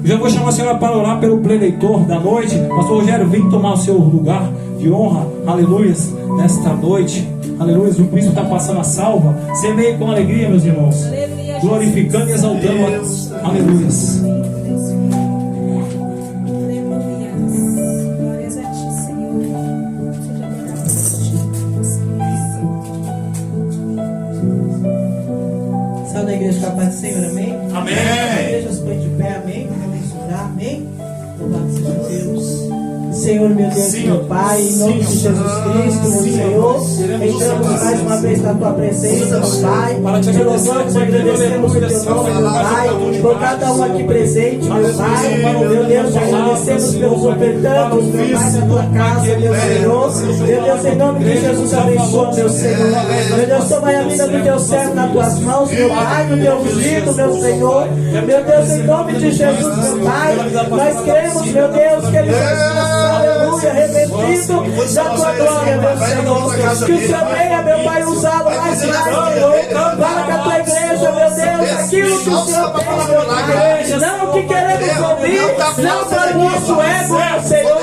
Já vou chamar a senhora para orar pelo preleitor da noite. Pastor Rogério, vem tomar o seu lugar de honra. Aleluias. Nesta noite. Aleluias. O príncipe está passando a salva. Semeie com alegria, meus irmãos. Aleluia, glorificando e exaltando. Aleluias. Glórias a ti, Senhor. Seja adorado. Salve a igreja com a paz do Senhor, amém? Amém. A igreja se põe de pé, amém? Vamos estudar, amém? Louvado seja Deus. Senhor, meu Deus, Sim, meu Pai, em nome de Jesus Cristo, meu Senhor, entramos mais uma vez na tua presença, meu Pai. Te louvamos e agradecemos o teu nome, meu Pai, por cada um aqui presente, meu Pai. Meu Deus, te agradecemos pelos ofertantes, meu Pai, da tua casa, meu Senhor. Meu Deus, em nome de Jesus, abençoa, meu Senhor. Meu Deus, toma a vida do teu servo nas tuas mãos, meu Pai, do teu ungido, meu Senhor. Meu Deus, em nome de Jesus, meu Pai, nós cremos, meu Deus, que ele vai, aleluia, revestido da tua glória, meu Senhor. Que o Senhor venha, meu Pai, usá-lo mais e mais, Senhor, para que a tua igreja, meu Deus, aquilo que o Senhor tem, meu Pai, não o que queremos ouvir, não para o nosso ego, meu Senhor,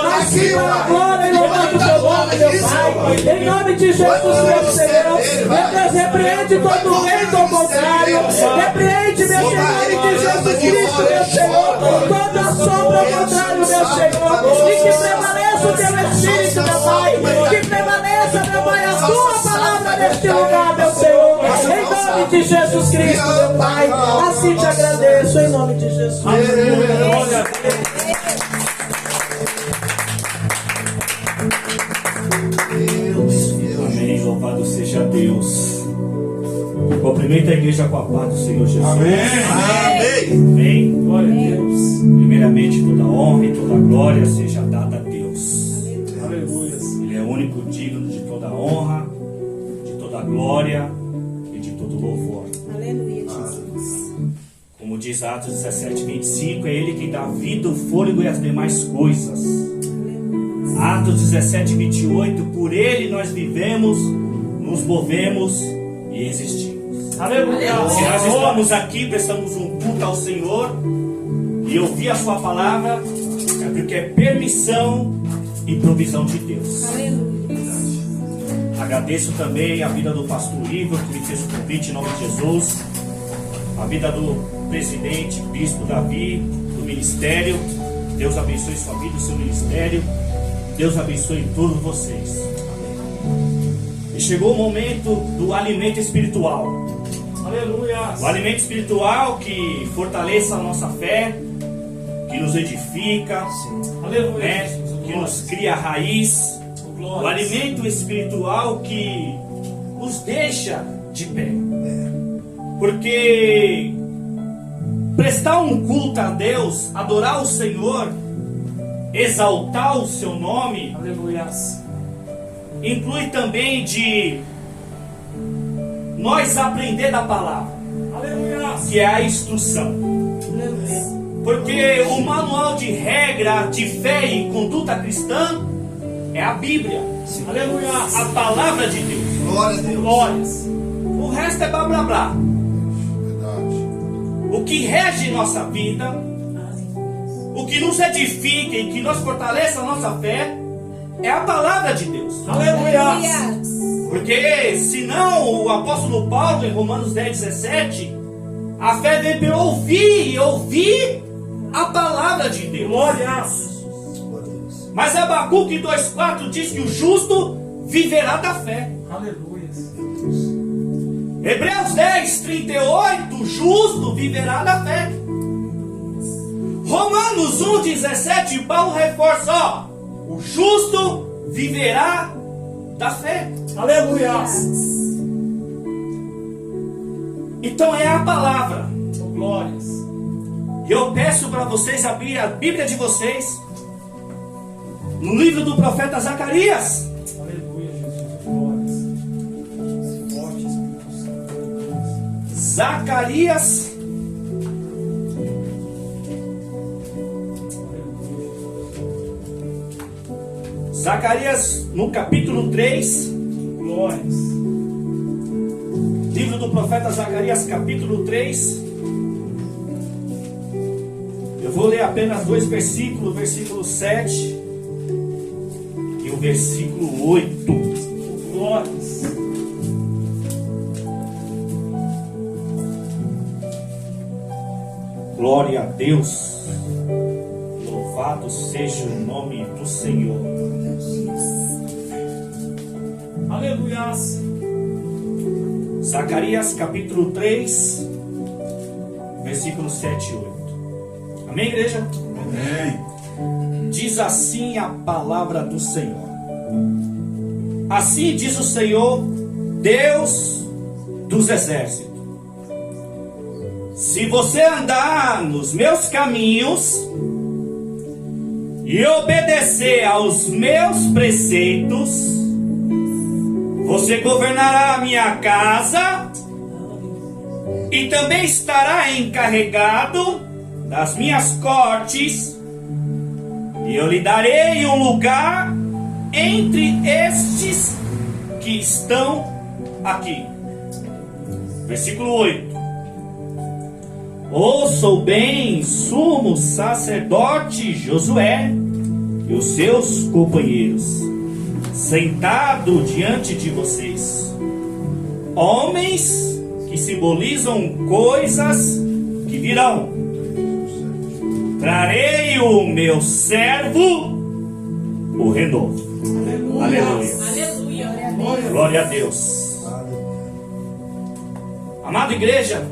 mas sim para a glória e louvor do teu nome, meu Pai. Em nome de Jesus, meu Senhor, meu Deus, repreende todo o vento ao contrário, repreende, meu Senhor, em nome de Jesus Cristo, meu Senhor, toda a sombra ao contrário, meu Senhor, e que prevaleça o teu Espírito, meu Pai, que prevaleça, meu Pai, a tua palavra neste lugar, meu Senhor, em nome de Jesus Cristo, meu Pai, assim te agradeço, em nome de Jesus. Aleluia. Amém, louvado seja Deus. Cumprimento a igreja com a paz do Senhor Jesus. Amém. Amém. Glória a Deus. Primeiramente, toda honra e toda glória seja dada a Deus. Aleluia. Ele é o único digno de toda honra, de toda glória e de todo louvor. Aleluia, Jesus. Como diz Atos 17:25, é Ele quem dá vida, o fôlego e as demais coisas. Atos 17:28, por Ele nós vivemos, nos movemos e existimos. Aleluia. Se nós estamos aqui, prestamos um culto ao Senhor e ouvir a sua palavra, é porque é permissão e provisão de Deus. Aleluia. Agradeço também a vida do pastor Ivo, que me fez o convite em nome de Jesus, a vida do presidente, bispo Davi, do ministério. Deus abençoe sua vida, o seu ministério. Deus abençoe todos vocês. E chegou o momento do alimento espiritual. Aleluia. O alimento espiritual que fortaleça a nossa fé, que nos edifica, Aleluia. né? Que nos cria raiz. O alimento espiritual que nos deixa de pé. Porque prestar um culto a Deus, adorar o Senhor, exaltar o seu nome, Aleluia. inclui também de nós aprender da palavra, Aleluia. que é a instrução. Porque o manual de regra de fé e conduta cristã é a Bíblia. Aleluia. A palavra de Deus. Glória a Deus. Glórias. O resto é blá blá blá. Verdade. O que rege nossa vida, o que nos edifica e que nos fortalece a nossa fé é a palavra de Deus. Aleluia. Porque senão o apóstolo Paulo em Romanos 10:17, a fé vem pelo ouvir e ouvir a palavra de Deus. Glórias. Glória a Deus. Mas Abacuque 2:4 diz que o justo viverá da fé. Aleluia. Hebreus 10:38, o justo viverá da fé. Romanos 1:17, Paulo reforça, ó, o justo viverá da fé. Aleluia. Então é a palavra. Glórias. E eu peço para vocês abrir a Bíblia de vocês no livro do profeta Zacarias. Aleluia, Jesus. Glórias. Forte Espírito Santo. Zacarias, Zacarias no capítulo 3, Glórias. livro do profeta Zacarias, capítulo 3. Eu vou ler apenas 2 versículos, o versículo 7 e o versículo 8. Glórias. Glória a Deus. Louvado seja o nome do Senhor. Aleluia. Zacarias capítulo 3, versículos 7 e 8. Amém, igreja? Amém. Diz assim a palavra do Senhor. Assim diz o Senhor, Deus dos exércitos: se você andar nos meus caminhos e obedecer aos meus preceitos, você governará a minha casa e também estará encarregado das minhas cortes, e eu lhe darei um lugar entre estes que estão aqui. Versículo 8. Ouçam bem, sumo sacerdote Josué e os seus companheiros, sentado diante de vocês, homens que simbolizam coisas que virão. Trarei o meu servo, o renovo. Aleluia. Aleluia. Glória a Deus. Amada igreja,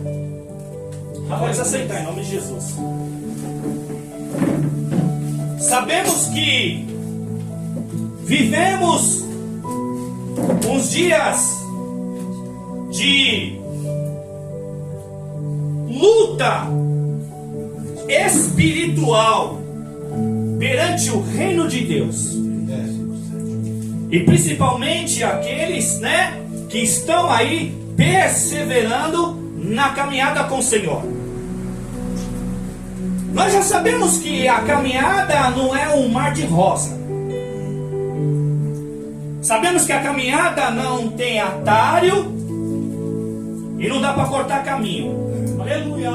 pode aceitar em nome de Jesus. Sabemos que vivemos uns dias de luta espiritual perante o reino de Deus. E principalmente aqueles, que estão aí perseverando na caminhada com o Senhor. Nós já sabemos que a caminhada não é um mar de rosa. Sabemos que a caminhada não tem atalho e não dá para cortar caminho. Aleluia.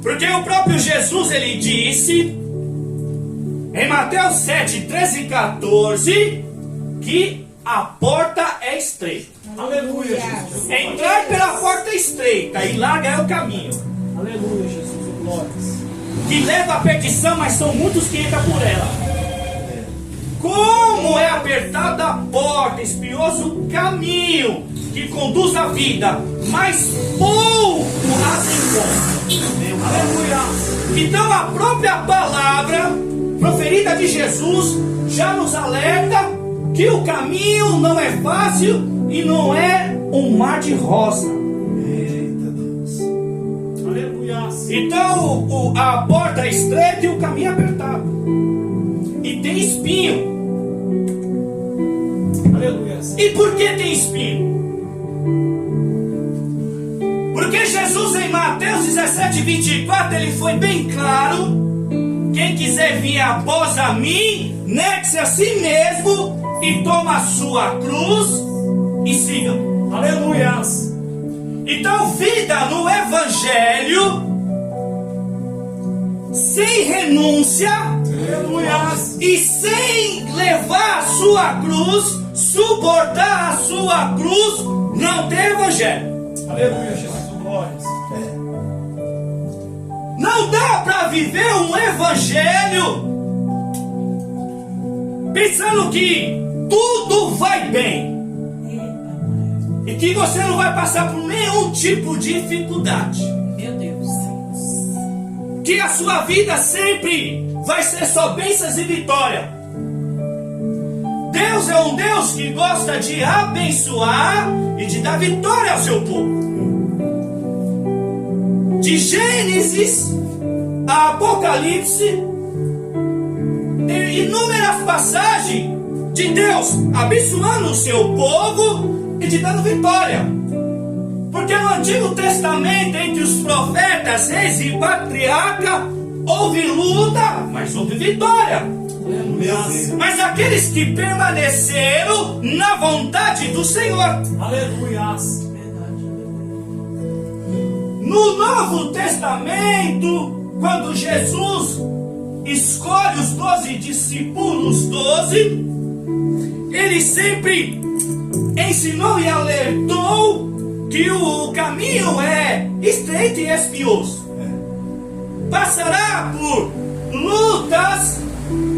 Porque o próprio Jesus, ele disse em Mateus 7, 13 e 14 que a porta é estreita. Aleluia, Jesus. Entrar pela porta estreita e larga é o caminho, Aleluia, Jesus. Glórias. que leva à perdição, mas são muitos que entram por ela. Como é apertada a porta, espinhoso o caminho que conduz à vida, mas pouco as encontra. Aleluia. Então a própria palavra proferida de Jesus já nos alerta que o caminho não é fácil e não é um mar de rosa. Eita Deus. Aleluia. Então a porta é estreita e o caminho é apertado. E tem espinho. Aleluia. E por que tem espinho? Porque Jesus em Mateus 17, 24, ele foi bem claro: quem quiser vir após a mim, negue-se a si mesmo e toma a sua cruz e siga. Aleluia. Então, vida no Evangelho, sem renúncia, Aleluia. e sem levar a sua cruz, suportar a sua cruz, não tem Evangelho. Aleluia, Jesus. Glórias. Não dá para viver um Evangelho pensando que tudo vai bem e que você não vai passar por nenhum tipo de dificuldade, Meu Deus. que a sua vida sempre vai ser só bênçãos e vitória. Deus é um Deus que gosta de abençoar e de dar vitória ao seu povo. De Gênesis a Apocalipse, tem inúmeras passagens de Deus abençoando o seu povo e de dando vitória. Porque no Antigo Testamento, entre os profetas, reis e patriarcas, houve luta, mas houve vitória. Mas aqueles que permaneceram na vontade do Senhor. Aleluia. No Novo Testamento, quando Jesus escolhe os 12 discípulos, 12, ele sempre ensinou e alertou que o caminho é estreito e espinhoso. Passará por lutas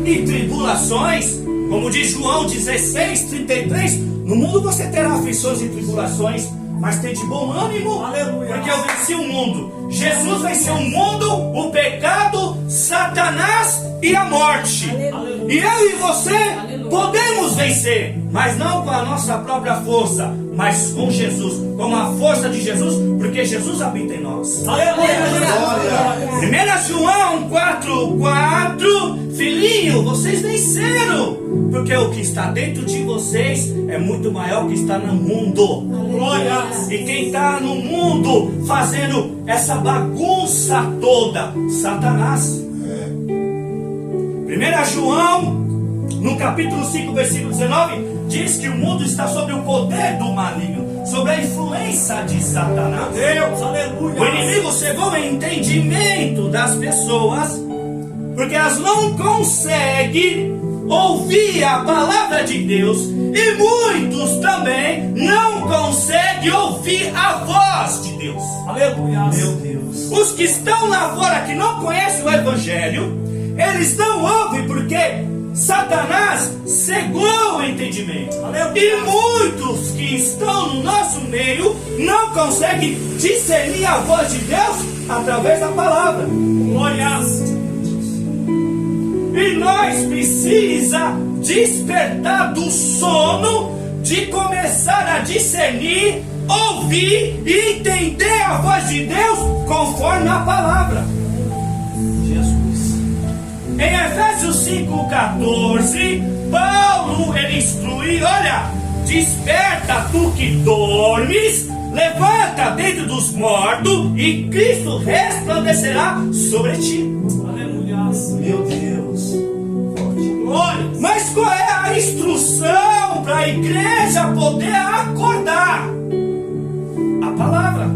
e tribulações, como diz João 16:33. No mundo você terá aflições e tribulações, mas tem de bom ânimo, aleluia, porque eu venci o mundo. Jesus venceu o mundo, o pecado, Satanás e a morte. Aleluia. E eu e você, aleluia, podemos vencer, mas não com a nossa própria força, mas com Jesus, com a força de Jesus, porque Jesus habita em nós. Aleluia. 1 João 4:4, filhinho, vocês venceram, porque o que está dentro de vocês é muito maior que está no mundo. Glória. E quem está no mundo fazendo essa bagunça toda? Satanás. 1 João, no capítulo 5, versículo 19, diz que o mundo está sob o poder do maligno, sobre a influência de Satanás. Deus, aleluia. O inimigo cegou o entendimento das pessoas, porque elas não conseguem ouvir a palavra de Deus, e muitos também não conseguem ouvir a voz de Deus. Aleluia. Meu Deus. Os que estão lá fora, que não conhecem o Evangelho, eles não ouvem porque Satanás cegou o entendimento. Aleluia. E muitos que estão no nosso meio não conseguem discernir a voz de Deus através da palavra. Glórias. E nós precisamos despertar do sono de começar a discernir, ouvir e entender a voz de Deus conforme a palavra. Jesus. Em Efésios 5:14, Paulo ele instrui, olha, desperta tu que dormes, levanta dentre dos mortos e Cristo resplandecerá sobre ti. Aleluia. Meu Deus. Mas qual é a instrução para a igreja poder acordar? A palavra.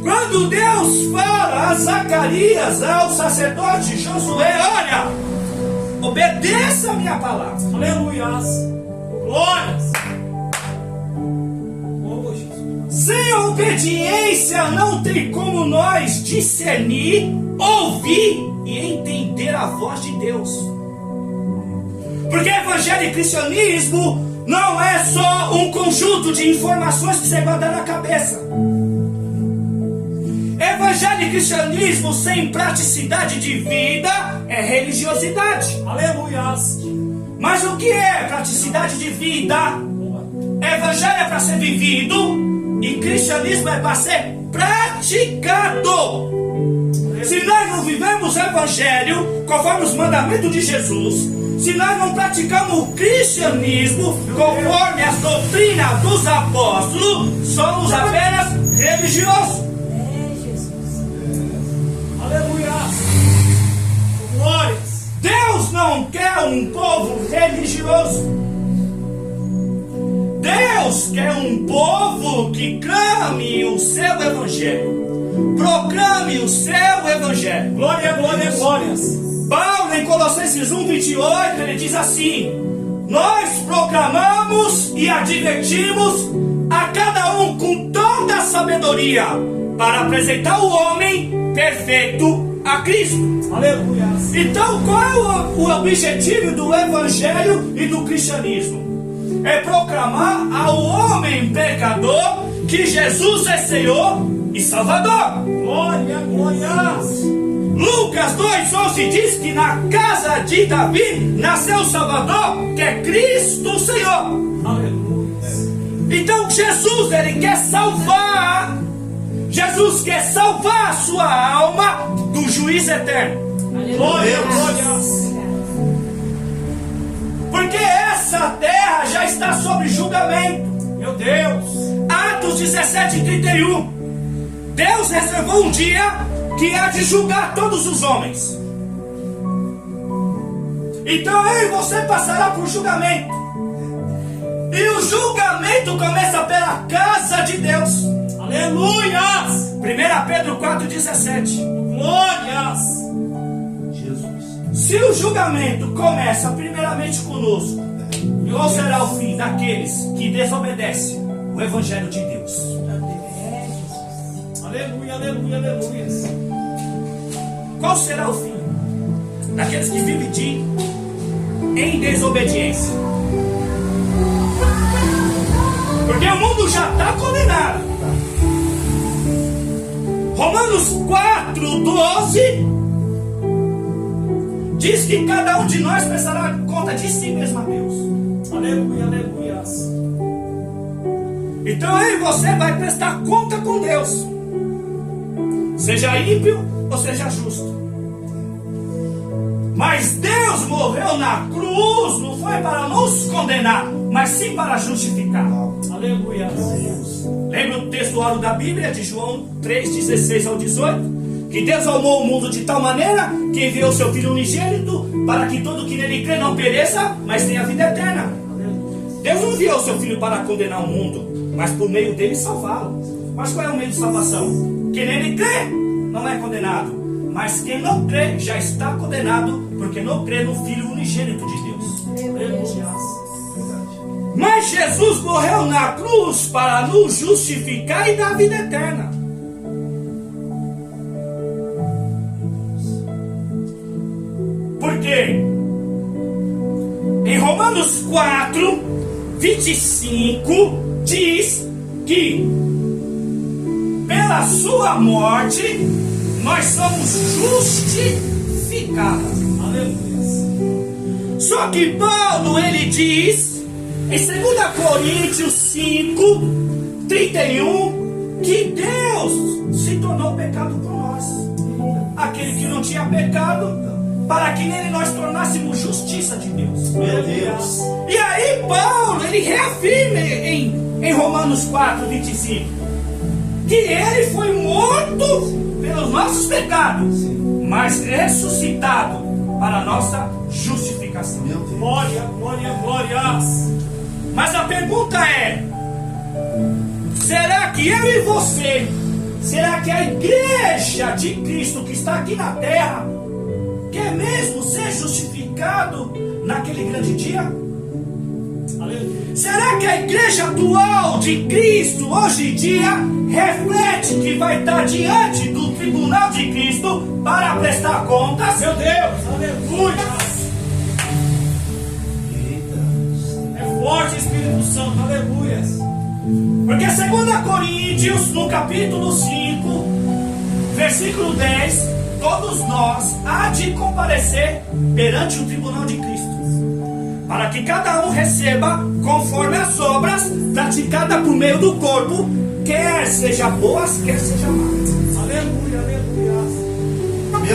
Quando Deus fala a Zacarias, ao sacerdote Josué, olha, obedeça a minha palavra. Aleluia. Glórias. Sem obediência não tem como nós discernir, ouvir e entender a voz de Deus. Porque evangelho e cristianismo não é só um conjunto de informações que você guarda na cabeça. Evangelho e cristianismo sem praticidade de vida é religiosidade. Aleluia. Mas o que é praticidade de vida? Evangelho é para ser vivido e cristianismo é para ser praticado. Se nós não vivemos o evangelho conforme os mandamentos de Jesus, se nós não praticamos o cristianismo conforme as doutrinas dos apóstolos, somos apenas religiosos. Aleluia. Glórias. Deus não quer um povo religioso. Deus quer um povo que clame o seu evangelho. Proclame o seu evangelho. Glória, glória, glórias. Paulo em Colossenses 1:28 ele diz assim: nós proclamamos e advertimos a cada um com toda a sabedoria para apresentar o homem perfeito a Cristo. Aleluia. Então qual é o objetivo do evangelho e do cristianismo? É proclamar ao homem pecador que Jesus é Senhor e Salvador. Glória, glória. Lucas 2:11 diz que na casa de Davi nasceu o Salvador, que é Cristo o Senhor. Aleluia. Então Jesus ele quer salvar. Jesus quer salvar a sua alma do juízo eterno. Aleluia. Glória, glória. Porque essa terra já está sob julgamento. Meu Deus. Atos 17:31. Deus reservou um dia que há de julgar todos os homens. Então eu e você passará por julgamento. E o julgamento começa pela casa de Deus. Aleluia. Aleluias. 1 Pedro 4,17. Glórias. Jesus. Se o julgamento começa primeiramente conosco, qual será o fim daqueles que desobedecem o Evangelho de Deus? Aleluia, aleluia, aleluia. Qual será o fim daqueles que vivem em desobediência? Porque o mundo já está condenado. Romanos 4,12 diz que cada um de nós prestará conta de si mesmo a Deus. Aleluia, aleluia. Então aí você vai prestar conta com Deus, seja ímpio ou seja justo. Mas Deus morreu na cruz, não foi para nos condenar, mas sim para justificar. Aleluia. Lembra o textuário da Bíblia de João 3,16 ao 18? Que Deus amou o mundo de tal maneira que enviou seu Filho unigênito para que todo que nele crê não pereça, mas tenha vida eterna. Deus não enviou seu Filho para condenar o mundo, mas por meio dele salvá-lo. Mas qual é o meio de salvação? Quem nele crê não é condenado, mas quem não crê já está condenado, porque não crê no Filho unigênito de Deus. Mas Jesus morreu na cruz para nos justificar e dar vida eterna. Por quê? Em Romanos 4:25 diz que pela sua morte nós somos justificados. Aleluia. Só que Paulo ele diz em 2 Coríntios 5:31 que Deus se tornou pecado por nós, aquele que não tinha pecado, para que nele nós tornássemos justiça de Deus. Meu Deus. E aí Paulo ele reafirma em Romanos 4:25 que ele foi morto pelos nossos pecados, mas ressuscitado para a nossa justificação. Meu Deus. Glória, glória, glórias. Mas a pergunta é: será que eu e você, será que a igreja de Cristo que está aqui na terra quer mesmo ser justificado naquele grande dia? Aleluia. Será que a igreja atual de Cristo hoje em dia reflete que vai estar diante do tribunal de Cristo para prestar contas? Meu Deus, aleluia. É forte, Espírito Santo, aleluia. Porque 2 Coríntios, no capítulo 5, versículo 10, todos nós há de comparecer perante o tribunal de Cristo, para que cada um receba conforme as obras praticadas por meio do corpo, quer seja boas, quer seja más. Aleluia, aleluia.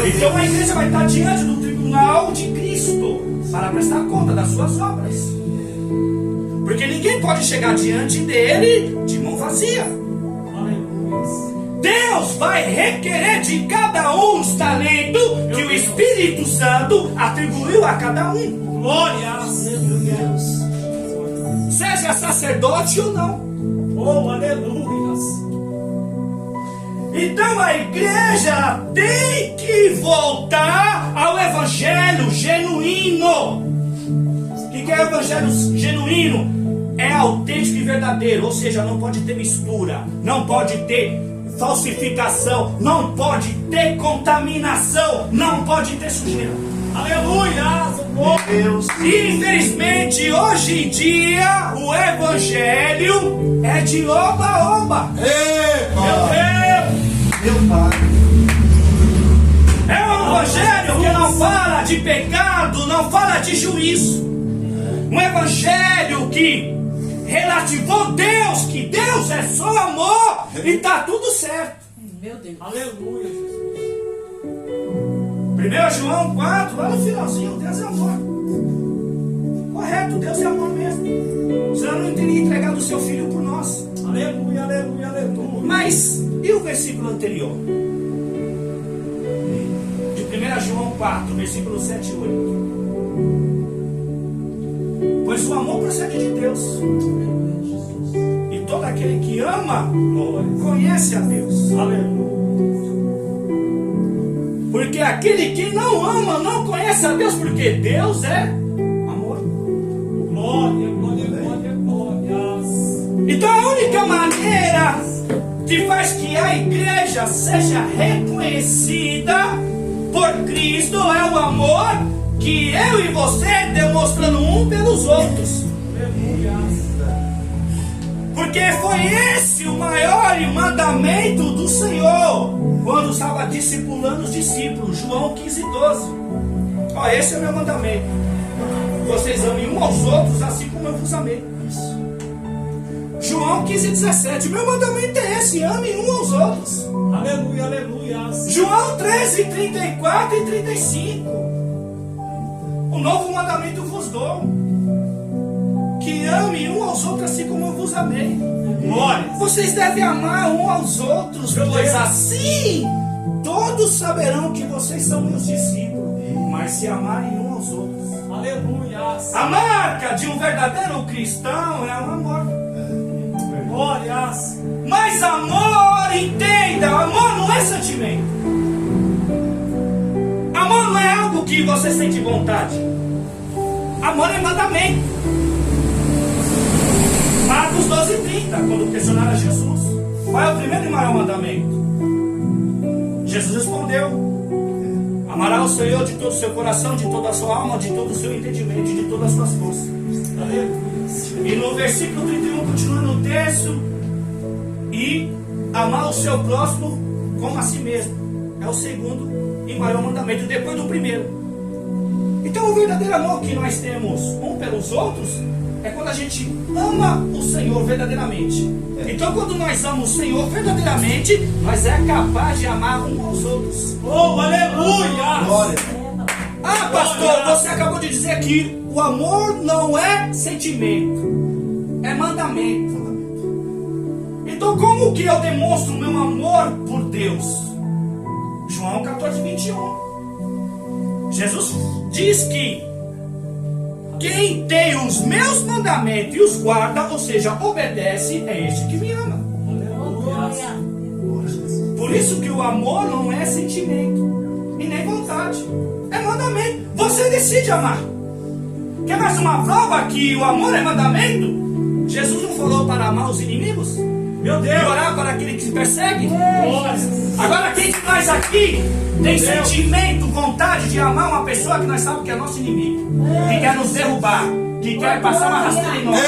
Então a igreja vai estar diante do tribunal de Cristo para prestar conta das suas obras, porque ninguém pode chegar diante dele de mão vazia. Deus vai requerer de cada um os talentos que o Espírito Santo atribuiu a cada um. Glórias, meu Deus. Seja sacerdote ou não. Oh, aleluias. Então a igreja tem que voltar ao evangelho genuíno. O que é o evangelho genuíno? É autêntico e verdadeiro, ou seja, não pode ter mistura, não pode ter falsificação, não pode ter contaminação, não pode ter sujeira. Aleluia. Meu Deus. E infelizmente hoje em dia o evangelho é de oba-oba. Epa. Meu Pai. É um evangelho que não fala de pecado, não fala de juízo. Um evangelho que relativou Deus, que Deus é só amor e está tudo certo. Meu Deus. Aleluia, Jesus. 1 João 4, lá no finalzinho, Deus é amor. Correto, Deus é amor mesmo. Senão não teria entregado o seu filho por nós. Aleluia, aleluia, aleluia. Mas, e o versículo anterior? De 1 João 4, versículo 7 e 8. Pois o amor procede de Deus, e todo aquele que ama conhece a Deus. Aleluia. Porque aquele que não ama não conhece a Deus, porque Deus é amor. Glória, glória, glória, glória. Então a única maneira que faz que a igreja seja reconhecida por Cristo é o amor que eu e você demonstrando um pelos outros. Porque foi esse o maior mandamento do Senhor quando estava discipulando os discípulos. João 15:12. Ó, esse é o meu mandamento: vocês amem uns aos outros assim como eu vos amei. João 15:17. Meu mandamento é esse: amem uns aos outros. Aleluia, aleluia. João 13:34 e 35. O novo mandamento vos dou: que amem uns aos outros assim como eu vos amei. Glória. Vocês devem amar uns aos outros, pois assim todos saberão que vocês são meus discípulos, mas se amarem uns aos outros. Aleluia. A marca de um verdadeiro cristão é o amor. Glórias. Mas amor, entenda, amor não é sentimento. Amor não é algo que você sente vontade. Amor é mandamento. Marcos 12:30, quando questionaram a Jesus: qual é o primeiro e maior mandamento? Jesus respondeu: amará o Senhor de todo o seu coração, de toda a sua alma, de todo o seu entendimento e de todas as suas forças. E no versículo 31 continua no texto: e amar o seu próximo como a si mesmo. É o segundo e maior mandamento, depois do primeiro. Então o verdadeiro amor que nós temos um pelos outros é quando a gente ama o Senhor verdadeiramente. Então quando nós amamos o Senhor verdadeiramente, nós é capaz de amar uns aos outros. Oh, aleluia. Glória. Ah, pastor, você acabou de dizer que o amor não é sentimento, é mandamento. Então como que eu demonstro o meu amor por Deus? João 14:21. Jesus diz que quem tem os meus mandamentos e os guarda, ou seja, obedece, é este que me ama. Por isso que o amor não é sentimento e nem vontade, é mandamento. Você decide amar. Quer mais uma prova que o amor é mandamento? Jesus não falou para amar os inimigos? Meu E Deus. orar para aquele que se persegue? Glória. Agora quem de nós aqui tem sentimento, vontade de amar uma pessoa que nós sabemos que é nosso inimigo, que quer nos derrubar, que quer passar uma rasteira em nós,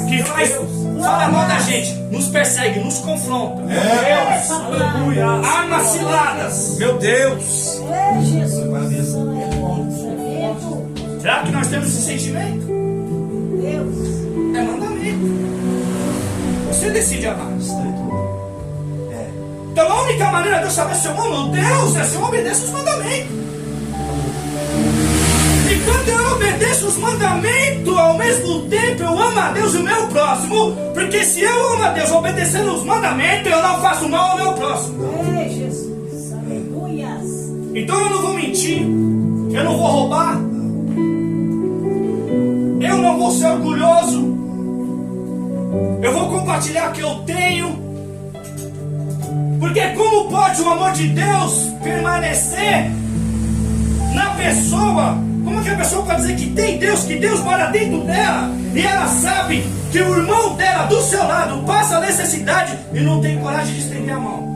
que fala mal da gente, nos persegue, nos confronta? Aleluia. Armas ciladas. Meu Deus. Será que nós temos esse sentimento? É mandamento. Você decide amar. Então a única maneira de eu saber se eu amo Deus é se eu obedeço os mandamentos. E quando eu obedeço os mandamentos, ao mesmo tempo eu amo a Deus e o meu próximo. Porque se eu amo a Deus obedecendo os mandamentos, eu não faço mal ao meu próximo. Então eu não vou mentir, eu não vou roubar, eu não vou ser orgulhoso, eu vou compartilhar o que eu tenho. Porque como pode o amor de Deus permanecer na pessoa? Como que a pessoa pode dizer que tem Deus, que Deus mora dentro dela, e ela sabe que o irmão dela do seu lado passa necessidade e não tem coragem de estender a mão?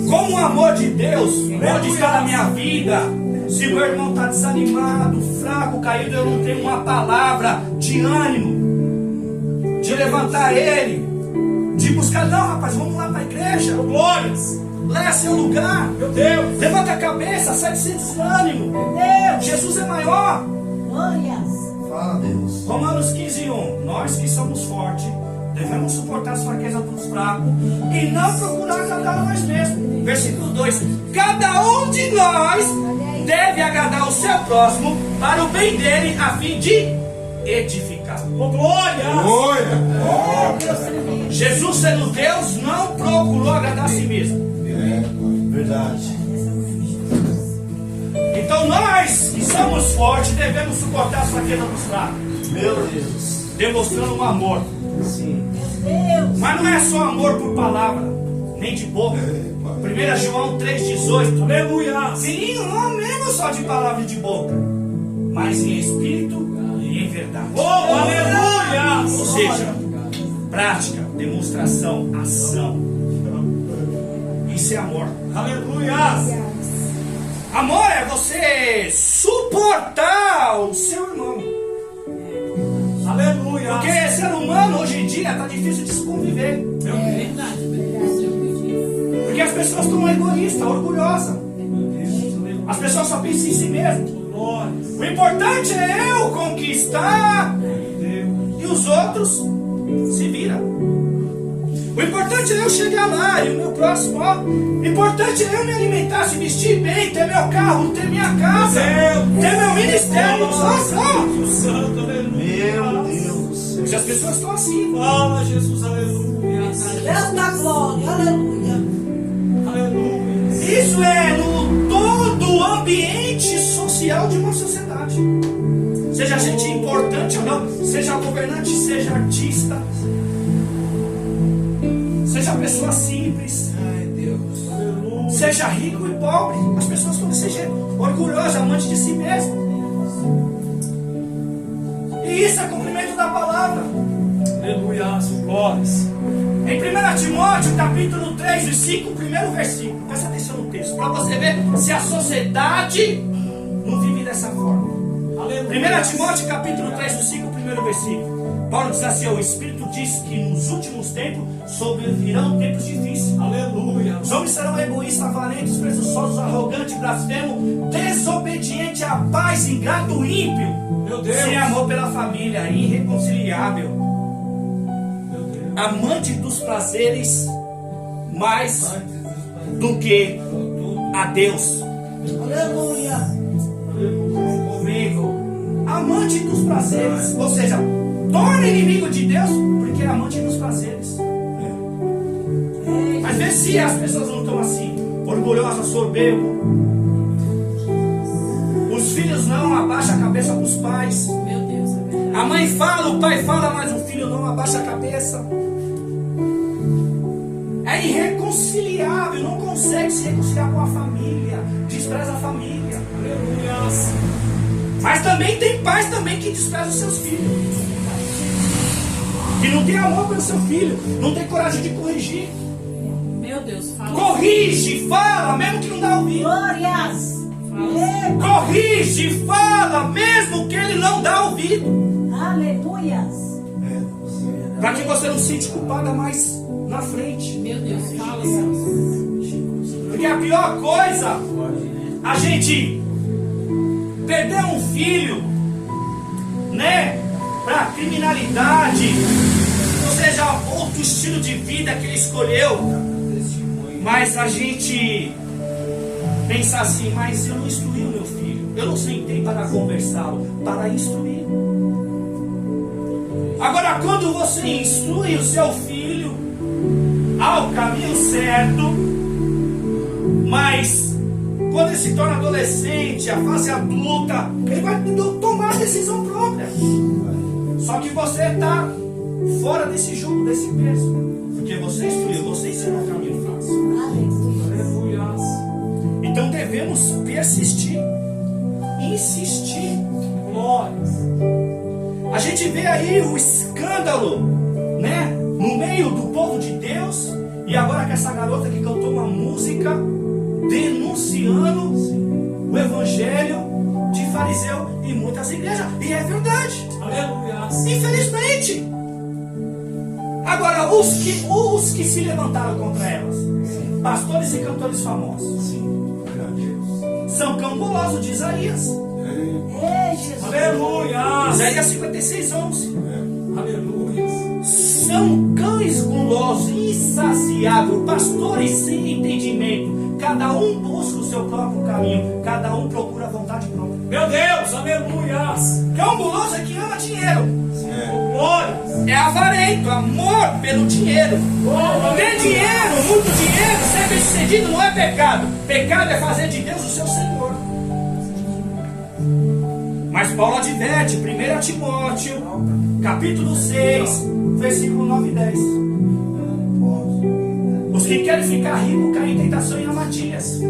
Como o amor de Deus pode estar na minha vida se meu irmão está desanimado, fraco, caído, eu não tenho uma palavra de ânimo, de levantar ele, de buscar, não rapaz, vamos lá para a igreja, glórias, lá é seu lugar, Meu Deus. levanta a cabeça, sai de sem desânimo, Jesus é maior. Fala, Deus. Romanos 15:1. Nós que somos fortes devemos suportar as fraquezas dos fracos e não procurar agradar a nós mesmos. Versículo 2. Cada um de nós deve agradar o seu próximo para o bem dele, a fim de edificar. Oh, glória. Glória. Jesus, sendo Deus, não procurou agradar a si mesmo. Verdade. Então nós nós que somos fortes devemos suportar a fraqueza dos fracos. Meu Deus. Demonstrando um amor. Sim. Mas não é só amor por palavra, nem de boca. 1 João 3,18. Aleluia. Filhinho, não amemos só de palavra e de boca, mas em espírito e em verdade. Oh, aleluia. Ou seja, prática, demonstração, ação. Isso é amor. Aleluia. Amor é você suportar o seu irmão. Aleluia. Porque ser humano hoje em dia está difícil de se conviver. Porque as pessoas estão egoístas, orgulhosas. As pessoas só pensam em si mesmo. O importante é eu conquistar e os outros se viram. O importante é eu chegar lá e o meu próximo, ó. O importante é eu me alimentar, se vestir bem, ter meu carro, ter minha casa, ter meu ministério. Santo, aleluia. Meu Deus. Porque as pessoas estão assim. Fala, Jesus, aleluia. Deus da glória, aleluia. Aleluia. Isso é no todo o ambiente social de uma sociedade. Seja gente importante ou não, seja governante, seja artista, seja pessoa simples, Ai, Deus. seja rico e pobre. As pessoas estão desse jeito, orgulhosas, amantes de si mesmo. E isso é cumprimento da palavra. Aleluia, glórias. Em 1 Timóteo, capítulo 3, e 5, primeiro versículo. Presta atenção no texto, para você ver se a sociedade não vive dessa forma. 1 Timóteo, capítulo 3, e 5, primeiro versículo. Paulo diz assim: o Espírito diz que nos últimos tempos sobrevirão tempos difíceis. Aleluia. Os homens serão egoístas, avarentos, presunçosos, arrogantes, blasfemos, desobedientes à paz, ingrato, ímpio, Meu Deus. sem amor pela família, irreconciliável, amante dos prazeres mais do que a Deus. Aleluia. Comigo. Amante dos prazeres, ou seja, torna inimigo de Deus porque é amante dos prazeres. Mas vê se as pessoas não estão assim, orgulhosas, soberbo. Os filhos não abaixam a cabeça para os pais. Meu Deus, é verdade. A mãe fala, o pai fala, mas o filho não abaixa a cabeça. É irreconciliável, não consegue se reconciliar com a família, despreza a família. Aleluia. Mas também tem pais também que desprezam os seus filhos, que não tem amor pelo seu filho, não tem coragem de corrigir. Meu Deus, fala. Corrige, fala, mesmo que não dá ouvido. Glórias. Corrige, fala, mesmo que ele não dá ouvido. Aleluias. Para que você não se sinta culpada mais na frente. Meu Deus, fala, Senhor. Porque a pior coisa, a gente perder um filho, né, para criminalidade, ou seja, outro estilo de vida que ele escolheu. Mas a gente pensa assim: mas eu não instruí o meu filho, eu não sentei para conversá-lo, para instruir. Agora, quando você instrui o seu filho ao caminho certo, mas quando ele se torna adolescente, a fase adulta, ele vai tomar a decisão própria. Só que você está fora desse jugo, desse peso, porque você instruiu, você ensinou o caminho fácil. Aleluia. Então devemos persistir, insistir. Glórias. A gente vê aí o escândalo, né, no meio do povo de Deus. E agora com essa garota que cantou uma música denunciando o evangelho de fariseu em muitas igrejas. E é verdade. Aleluia. Infelizmente. Agora, os que se levantaram contra elas, pastores e cantores famosos, são cangolosos de Isaías. Ei, Jesus. Aleluia. Isaías 56:11. Aleluia. São cães gulosos, insaciáveis, pastores sem entendimento. Cada um busca o seu próprio caminho, cada um procura a vontade própria. Meu Deus, aleluia. Cão guloso é que ama dinheiro, Glórias. é avarento, amor pelo dinheiro. Ter dinheiro, muito dinheiro, ser bem sucedido não é pecado. Pecado é fazer de Deus o seu Senhor. Mas Paulo adverte, 1 Timóteo, capítulo 6, versículo 9 e 10. Os que querem ficar ricos caem em tentação e armadilhas,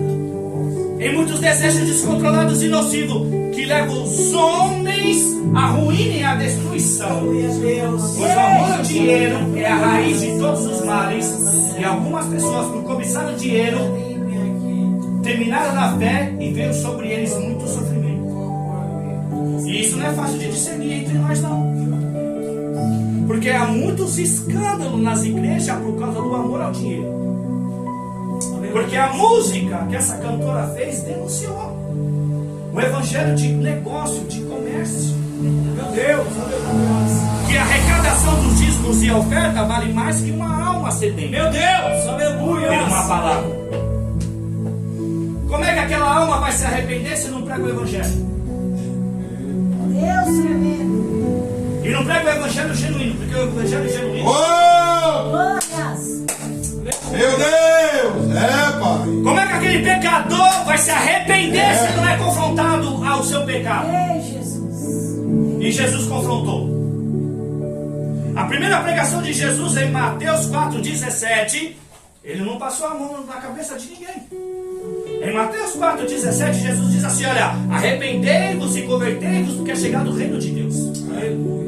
em muitos desejos descontrolados e nocivos, que levam os homens à ruína e à destruição. Pois o amor ao dinheiro é a raiz de todos os males, e algumas pessoas, por cobiçar o dinheiro, terminaram na fé e veio sobre eles muito sofrimento. E isso não é fácil de discernir entre nós, não. Porque há muitos escândalos nas igrejas por causa do amor ao dinheiro. Porque a música que essa cantora fez denunciou o evangelho de negócio, de comércio. Meu Deus, aleluia. Que a arrecadação dos dízimos e a oferta vale mais que uma alma sedenta. Meu Deus, aleluia. Tem uma palavra. Como é que aquela alma vai se arrepender se não prega o evangelho? Deus tremendo. E não prega o evangelho genuíno, porque o evangelho genuíno. Oh! Glórias. Meu Deus! É, pai! Como é que aquele pecador vai se arrepender se não é confrontado ao seu pecado? Ei, Jesus. E Jesus confrontou. A primeira pregação de Jesus em Mateus 4,17, ele não passou a mão na cabeça de ninguém. Em Mateus 4,17, Jesus diz assim: olha, arrependei-vos e convertei-vos, porque é chegado o reino de Deus. Aleluia.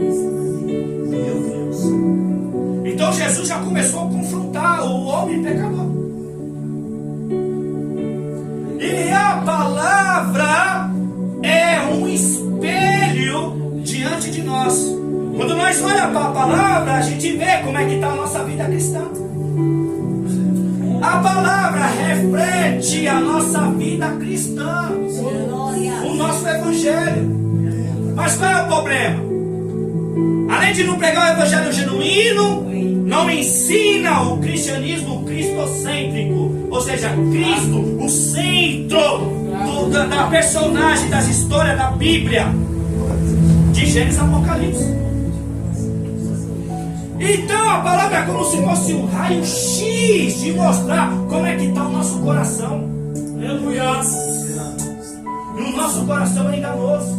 Meu Deus. Então Jesus já começou a confrontar o homem pecador. E a palavra é um espelho diante de nós. Quando nós olhamos para a palavra, a gente vê como é que está a nossa vida cristã. A palavra reflete a nossa vida cristã, o nosso evangelho. Mas qual é o problema? Além de não pregar o evangelho genuíno, não ensina o cristianismo cristocêntrico, ou seja, Cristo, o centro da personagem, das histórias da Bíblia, de Gênesis e Apocalipse. Então a palavra é como se fosse um raio-x de mostrar como é que está o nosso coração. Aleluia. E o nosso coração é enganoso.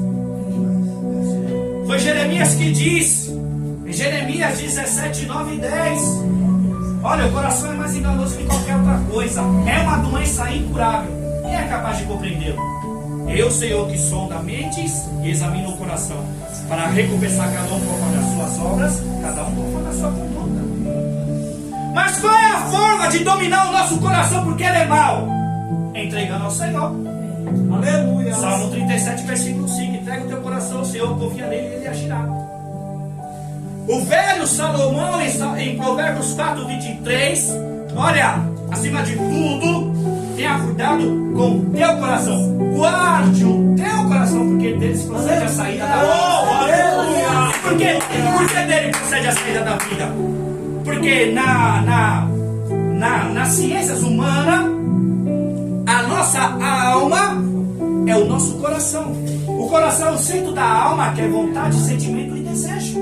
Foi Jeremias que disse, em Jeremias 17, 9 e 10: olha, o coração é mais enganoso que qualquer outra coisa, é uma doença incurável, quem é capaz de compreendê-lo? Eu, Senhor, que sonda mentes e examino o coração, para recompensar cada um conforme as suas obras, cada um conforme a sua conduta. Mas qual é a forma de dominar o nosso coração porque ele é mau? Entregando ao Senhor. Aleluia. Salmo 37, versículo 5: entrega o teu coração ao Senhor, confia nele e ele agirá. O velho Salomão, em Provérbios 4, 23, olha, acima de tudo, tenha cuidado com o teu coração. Guarde o teu coração, porque deles procede a saída da vida. Por que dele procede a saída da vida? Porque nas ciências humanas, a nossa alma é o nosso coração. O coração é o centro da alma, que é vontade, sentimento e desejo.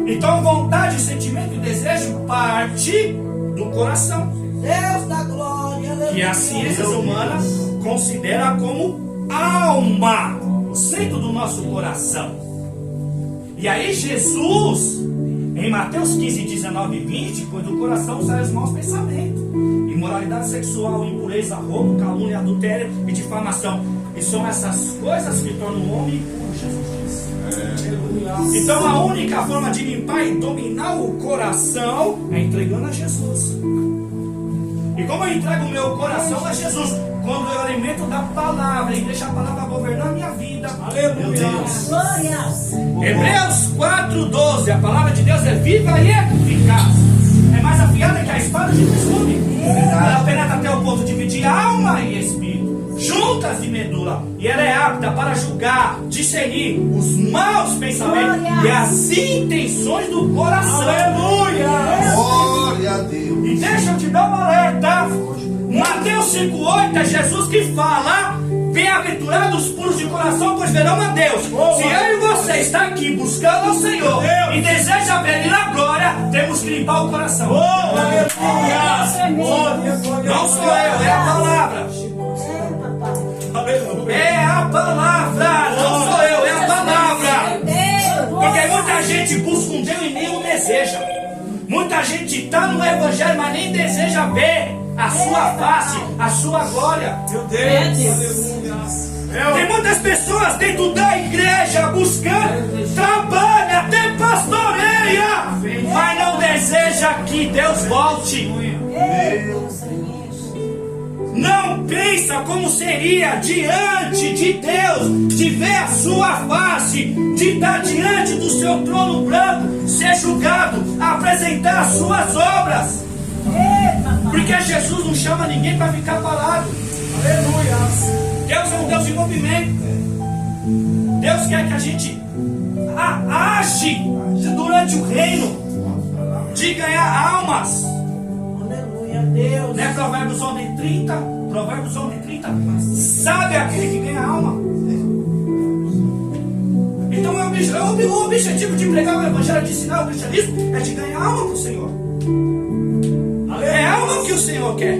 Então vontade, sentimento e desejo parte do coração. Deus da glória, Que as ciências humanas consideram como alma, o centro do nosso coração. E aí Jesus, em Mateus 15, 19 e 20, pois do coração saem os maus pensamentos, imoralidade sexual, impureza, roubo, calúnia, adultério e difamação. E são essas coisas que tornam o homem impuro, Jesus disse. Então a única forma de limpar e dominar o coração é entregando a Jesus. E como eu entrego o meu coração a Jesus? Quando eu alimento da palavra e deixo a palavra governar a minha vida. Aleluia. Glórias. Hebreus 4:12, a palavra de Deus é viva e eficaz, é mais afiada que a espada de dois gumes. Ela penetra até o ponto de dividir alma e espírito, juntas de medula, e ela é apta para julgar, discernir os maus pensamentos e as intenções do coração. Aleluia! Glória a Deus! E deixa eu te dar um alerta. Mateus 5,8 é Jesus que fala: bem-aventurados os puros de coração, pois verão a Deus. Se eu e você está aqui buscando ao Senhor e deseja ver Ele na glória, temos que limpar o coração. Não sou eu, é a palavra. É a palavra. gente busca um Deus e nem o deseja. Muita gente está no evangelho, mas nem deseja ver a sua face, a sua glória. Meu Deus, aleluia. Tem muitas pessoas dentro da igreja buscando, trabalha, até pastoreia, mas não deseja que Deus volte. Não pensa como seria diante de Deus, de ver a sua face, de estar diante do seu trono branco, ser julgado, apresentar as suas obras. Porque Jesus não chama ninguém para ficar parado. Aleluia. Deus é um Deus de movimento. Deus quer que a gente age durante o reino, de ganhar almas. Aleluia, Deus. Né? Provérbios 11:30. Sabe aquele que ganha alma. Então o objetivo de pregar o evangelho, de ensinar o cristianismo, é de ganhar alma para o Senhor. É alma que o Senhor quer.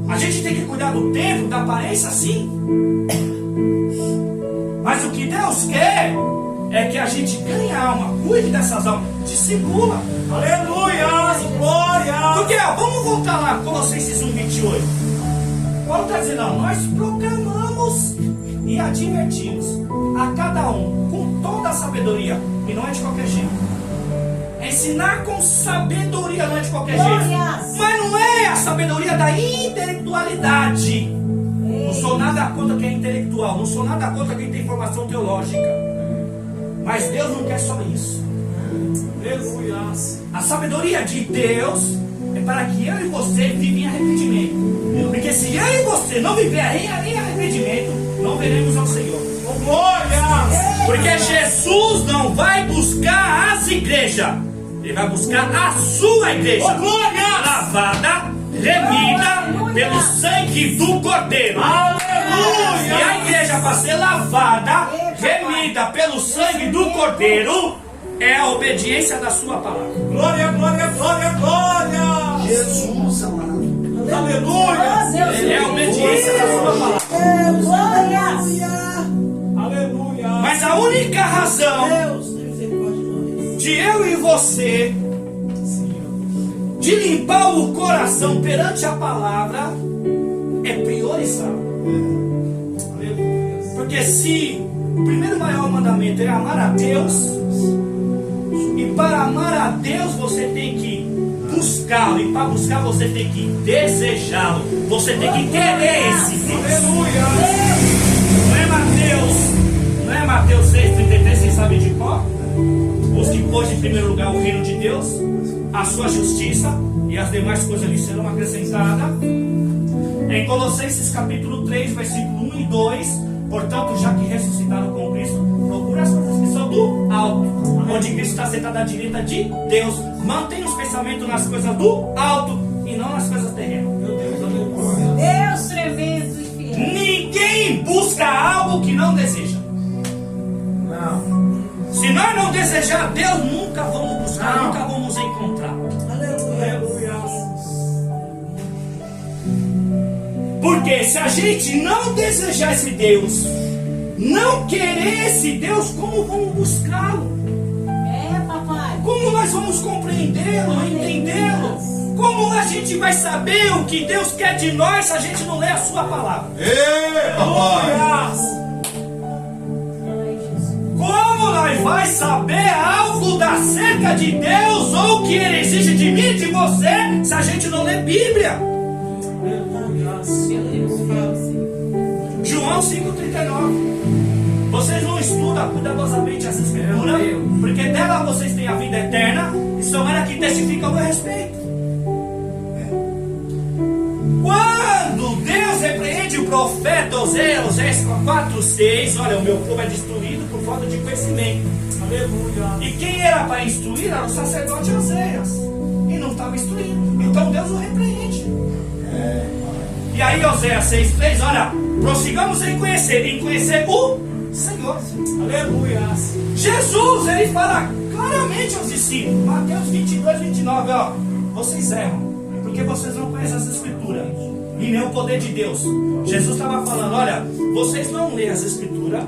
A gente tem que cuidar do tempo, da aparência, sim. Mas o que Deus quer é que a gente ganhe alma, cuide dessas almas, discipula. Aleluia, glória. Porque, vamos voltar lá, Colossenses 1:28. Paulo está dizendo, nós proclamamos e advertimos a cada um com toda a sabedoria, e não é de qualquer jeito. Ensinar com sabedoria não é de qualquer jeito. Mas não é a sabedoria da intelectualidade. Não sou nada contra quem é intelectual, não sou nada contra quem tem formação teológica. Mas Deus não quer só isso. Aleluia. A sabedoria de Deus é para que eu e você vivem em arrependimento. Porque se eu e você não viver em arrependimento, não veremos ao Senhor. Glória! Porque Jesus não vai buscar as igrejas. Ele vai buscar a sua igreja, lavada, remida pelo sangue do Cordeiro. Aleluia! E a igreja, para ser lavada, remida pelo sangue do Cordeiro, é a obediência da sua palavra. Glória, glória, glória, glória! Jesus amado. Aleluia! É a obediência da sua palavra. Aleluia. Mas a única razão de eu e você de limpar o coração perante a palavra é priorizar. Porque se o primeiro maior mandamento é amar a Deus, e para amar a Deus você tem que buscá-lo, e para buscar você tem que desejá-lo, você tem que querer esse Deus. Não é Mateus 6:33, vocês sabem de qual? Busque, pois, em primeiro lugar o reino de Deus, a sua justiça, e as demais coisas lhe serão acrescentadas. Em Colossenses capítulo 3, versículo 1 e 2, portanto, já que ressuscitaram com Cristo, procura as coisas que são do alto, onde Cristo está sentado à direita de Deus. Mantenha os pensamentos nas coisas do alto e não nas coisas terrenas. Deus tremendo e fiel. Ninguém busca algo que não deseja. Se nós não desejar Deus, nunca vamos buscar, nunca vamos encontrar. Aleluia. Porque se a gente não desejar esse Deus, não querer esse Deus, como vamos buscá-lo? Papai. Como nós vamos compreendê-lo, entendê-lo? Como a gente vai saber o que Deus quer de nós se a gente não lê a sua palavra? Ei, papai. Como nós vai saber algo acerca de Deus ou o que Ele exige de mim e de você se a gente não lê Bíblia? João 5,39. Vocês não estudam cuidadosamente essa escritura, porque dela vocês têm a vida eterna e são elas que testificam a meu respeito. Quando Deus repreende o profeta Oséias 4:6, olha, o meu povo é destruído por falta de conhecimento. Aleluia. E quem era para instruir era o sacerdote Oséias, e não estava instruindo. Então Deus o repreende. E aí Oséias 6:3, olha, prossigamos em conhecer o Senhor. Aleluia. Jesus, ele fala claramente aos discípulos, Mateus 22:29, ó, vocês erram, porque vocês não conhecem as escrituras e nem o poder de Deus. Jesus estava falando, olha, vocês não lêem as escrituras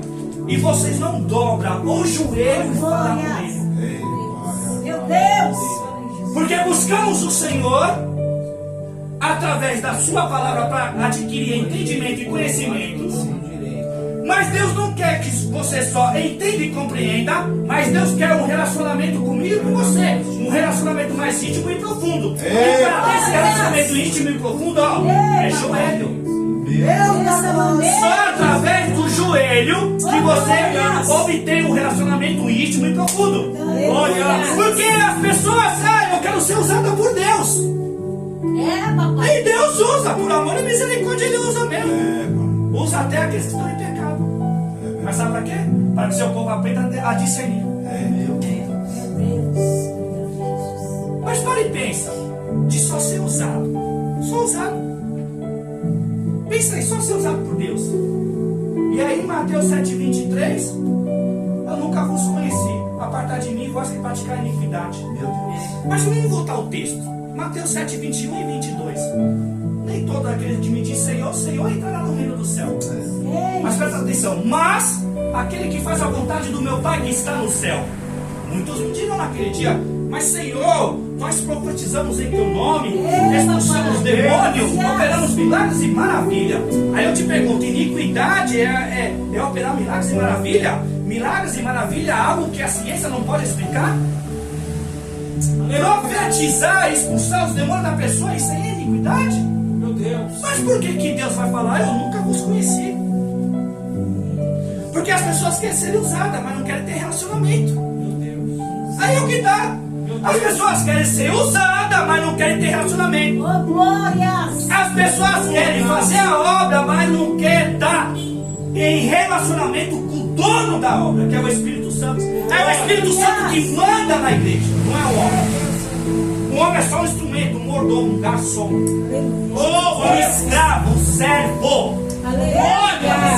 e vocês não dobram o joelho e falam com ele. Meu Deus. Porque buscamos o Senhor através da sua palavra para adquirir entendimento e conhecimento. Mas Deus não quer que você só entenda e compreenda, mas Deus quer um relacionamento comigo e com você. Um relacionamento mais íntimo e profundo. E para ter esse relacionamento íntimo e profundo, ó, é joelho. Só através do joelho que você obtém um relacionamento íntimo e profundo. Porque as pessoas, eu quero ser usada por Deus. E Deus usa, por amor e misericórdia, Ele usa mesmo. Usa até aqueles que estão em pecado. Mas sabe para quê? Para que seu povo aprenda a discernir. Mas para e pensa, de só ser usado. Só usado. Pensa aí, só ser usado por Deus. E aí, Mateus 7,23, eu nunca vos conheci. Apartar de mim, vós que praticar iniquidade. Meu Deus. Mas vamos voltar ao texto. Mateus 7, 21 e 22. Nem todo aquele que me diz Senhor, Senhor, entrará no reino do céu. Mas presta atenção. Mas aquele que faz a vontade do meu Pai que está no céu. Muitos me dirão naquele dia: mas Senhor, nós profetizamos em teu nome, expulsamos demônios, operamos milagres e maravilha. Aí eu te pergunto: iniquidade é operar milagres e maravilha? Milagres e maravilha é algo que a ciência não pode explicar? Profetizar, expulsar os demônios da pessoa, isso aí é iniquidade? Meu Deus. Mas por que Deus vai falar: eu nunca vos conheci? Porque as pessoas querem ser usadas, mas não querem ter relacionamento. Meu Deus. Aí é o que dá. As pessoas querem ser usadas, mas não querem ter relacionamento. Oh, glórias. As pessoas querem fazer a obra, mas não querem estar em relacionamento com o dono da obra, que é o Espírito Santo. É o Espírito Santo que manda na igreja, não é o homem. O homem é só um instrumento, um mordomo, um garçom. Um escravo, um servo. Aleluia.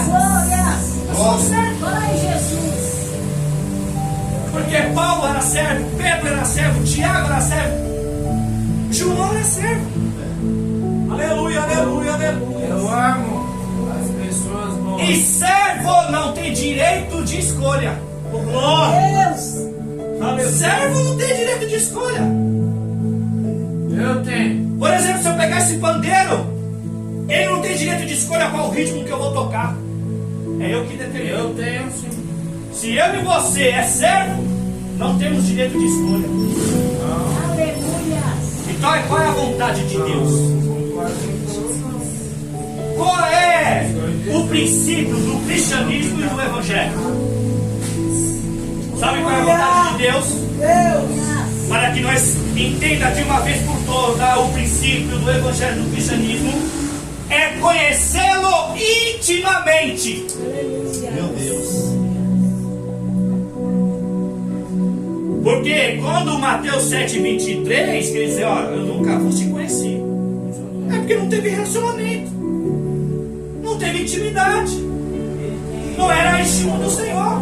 Glórias. Eu sou um servo. Ai, Jesus. Porque Paulo era servo, Pedro era servo, Tiago era servo, João era servo. Aleluia, aleluia, aleluia. Eu amo as pessoas boas. E servo não tem direito de escolha. Glória. Deus. Servo não tem direito de escolha. Eu tenho. Por exemplo, se eu pegar esse pandeiro, ele não tem direito de escolha qual ritmo que eu vou tocar. É eu que determino. Eu tenho sim. Se eu e você é servo, não temos direito de escolha. Aleluia. Então, qual é a vontade de Deus? Qual é o princípio do cristianismo e do evangelho? Sabe qual é a vontade de Deus? Para que nós entenda de uma vez por todas o princípio do evangelho do cristianismo, é conhecê-lo intimamente. Meu Deus. Porque quando Mateus 7,23 quer dizer: olha, eu nunca vos te conheci, é porque não teve relacionamento, não teve intimidade, não era íntimo do Senhor.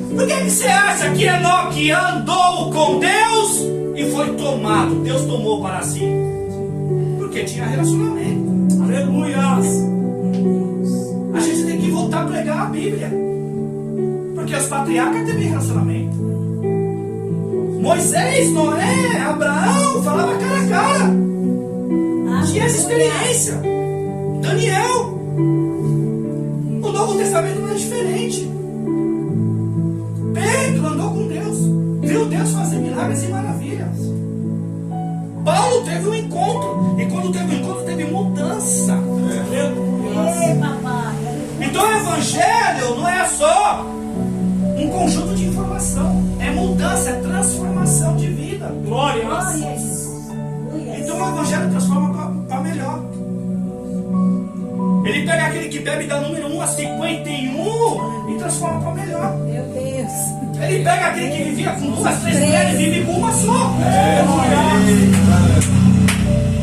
Por que você acha que Enoque andou com Deus e foi tomado? Deus tomou para si. Porque tinha relacionamento. Aleluia. A gente tem que voltar a pregar a Bíblia. Porque os patriarcas teve relacionamento. Moisés, Noé, Abraão, falava cara a cara. Tinha essa experiência. Daniel. O Novo Testamento não é diferente. Pedro andou com Deus, viu Deus fazer milagres e maravilhas. Paulo teve um encontro, e quando teve um encontro, teve mudança. Ei, papai. Então o evangelho não é só um conjunto de informação, é mudança, é transformação de vida. Glória. Glórias. Então o evangelho transforma para melhor. Ele pega aquele que bebe da número 1 a 51 e transforma para melhor. Meu Deus. Ele pega aquele que vivia com 2, 3 mulheres e vive com uma só.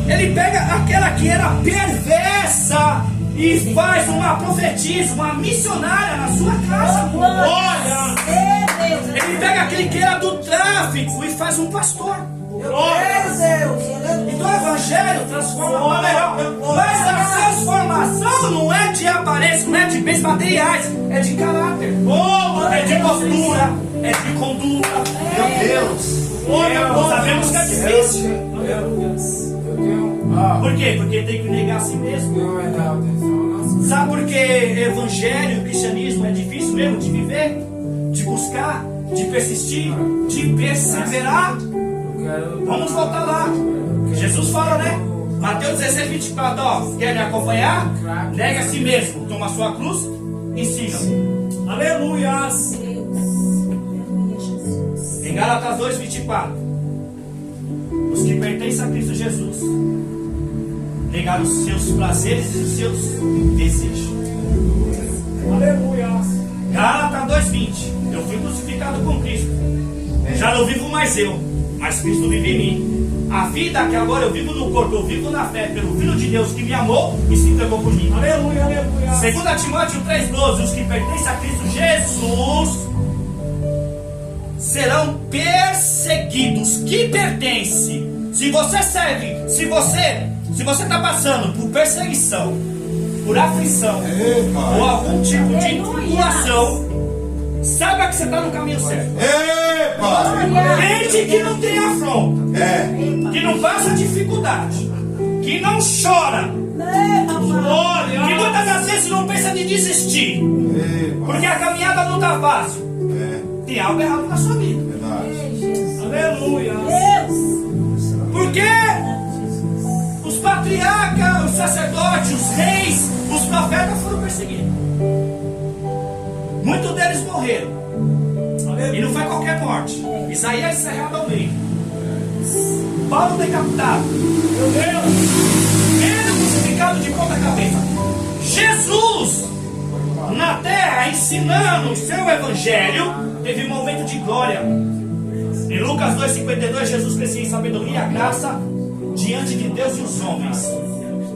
Ele pega aquela que era perversa e faz uma profetisa, uma missionária na sua casa. Glória. Meu Deus. Ele pega aquele que era do tráfico e faz um pastor. Então o evangelho transforma para melhor. Mas a transformação não é de aparência, não é de bens materiais. é de caráter, é de postura, é de conduta. Meu Deus. Nós sabemos que é difícil. Eu tenho. Por quê? Porque tem que negar a si mesmo. Não vai dar atenção. Sabe por que evangelho, cristianismo é difícil mesmo de viver, de buscar, de persistir, de perseverar? Vamos voltar lá. Jesus fala, né? Mateus 16, 24, ó. Quer me acompanhar? Nega a si mesmo, toma a sua cruz e siga-me. Aleluias. Em Gálatas 2, 24. Os que pertencem a Cristo Jesus negaram os seus prazeres e os seus desejos. Aleluia. Gálatas 2, 20. Eu fui crucificado com Cristo. Já não vivo mais eu, mas Cristo vive em mim. A vida que agora eu vivo no corpo, eu vivo na fé pelo Filho de Deus que me amou e se entregou por mim. Aleluia, aleluia. 2 Timóteo 3,12. Os que pertencem a Cristo Jesus serão perseguidos. Que pertence? Se você serve, se você está passando por perseguição, por aflição, ou algum tipo de tribulação, saiba que você está no caminho certo. Crente que não tem afronta, que não passa dificuldade, que não chora, que muitas das vezes não pensa de desistir, porque a caminhada não está fácil. Tem algo errado na sua vida. Aleluia. Porque os patriarcas, os sacerdotes, os reis, os profetas foram perseguidos. Muitos deles morreram. E não foi qualquer morte. Isaías cerrado ao meio. Paulo decapitado. Meu Deus. Pedro crucificado de ponta cabeça. Jesus na terra ensinando o seu evangelho teve um momento de glória. Em Lucas 2,52, Jesus crescia em sabedoria e graça diante de Deus e os homens.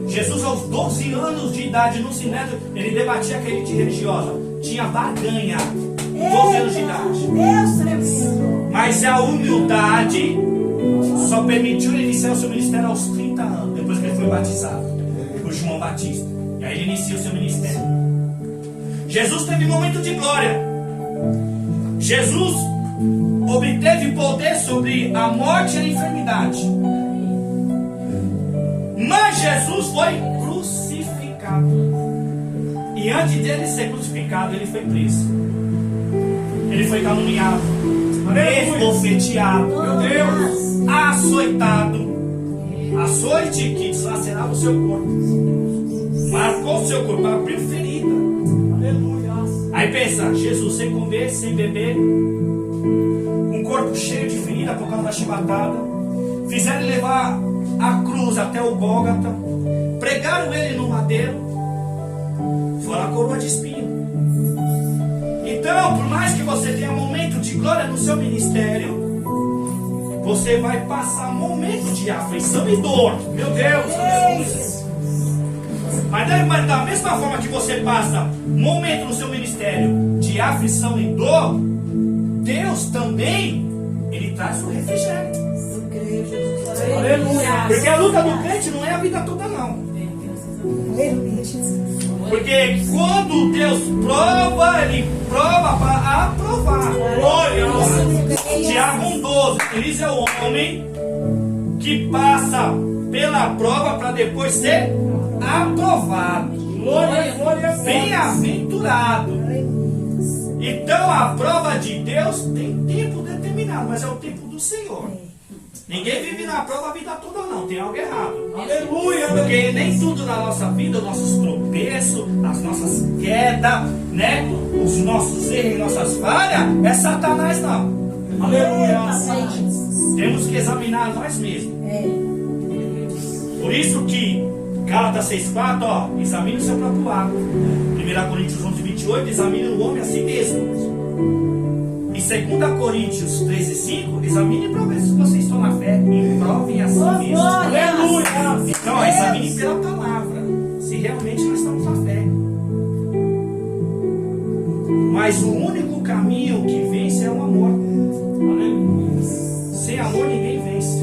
Jesus, aos 12 anos de idade, no sinédrio, ele debatia com a elite religiosa. Tinha barganha. 12 anos de idade. Mas a humildade só permitiu ele iniciar o seu ministério aos 30 anos, depois que ele foi batizado por João Batista. E aí ele inicia o seu ministério. Jesus teve um momento de glória. Jesus obteve poder sobre a morte e a enfermidade. Mas Jesus foi crucificado. E antes dele ser crucificado, ele foi preso. Ele foi caluniado, esbofeteado, meu Deus, açoitado. Açoite que deslacerava o seu corpo, marcou o seu corpo, abriu ferida. Aleluia. Aí pensa, Jesus sem comer, sem beber, um corpo cheio de ferida por causa da chibatada. Fizeram ele levar a cruz até o Gólgota, pregaram ele no madeiro, fora a coroa de espinho. Então, por mais que você tenha momento de glória no seu ministério, você vai passar momento de aflição e dor. Meu Deus, aleluia. Mas da mesma forma que você passa momento no seu ministério de aflição e dor, Deus também, Ele traz o refrigério. Aleluia. Porque a luta do crente não é a vida toda, não. Porque quando Deus prova, Ele prova para aprovar. Glória. Tiago 1,12. Feliz é o homem que passa pela prova para depois ser aprovado. Glória, glória. Bem-aventurado. Então a prova de Deus tem tempo determinado, mas é o tempo do Senhor. Ninguém vive na prova a vida toda, não. Tem algo errado. Aleluia. Porque nem tudo na nossa vida, os nossos tropeços, as nossas quedas, né? Os nossos erros e nossas falhas, é Satanás, não. Aleluia. Temos que examinar nós mesmos. Por isso que Gálatas 6,4, ó, examine o seu próprio ato. 1 Coríntios 11,28, examine o homem a si mesmo. E 2 Coríntios 13,5, examine para ver se vocês estão na fé e provem a si mesmo. Aleluia! Então, ó, examine pela palavra se realmente nós estamos na fé. Mas o único caminho que vence é o amor. Aleluia! Sem amor ninguém vence.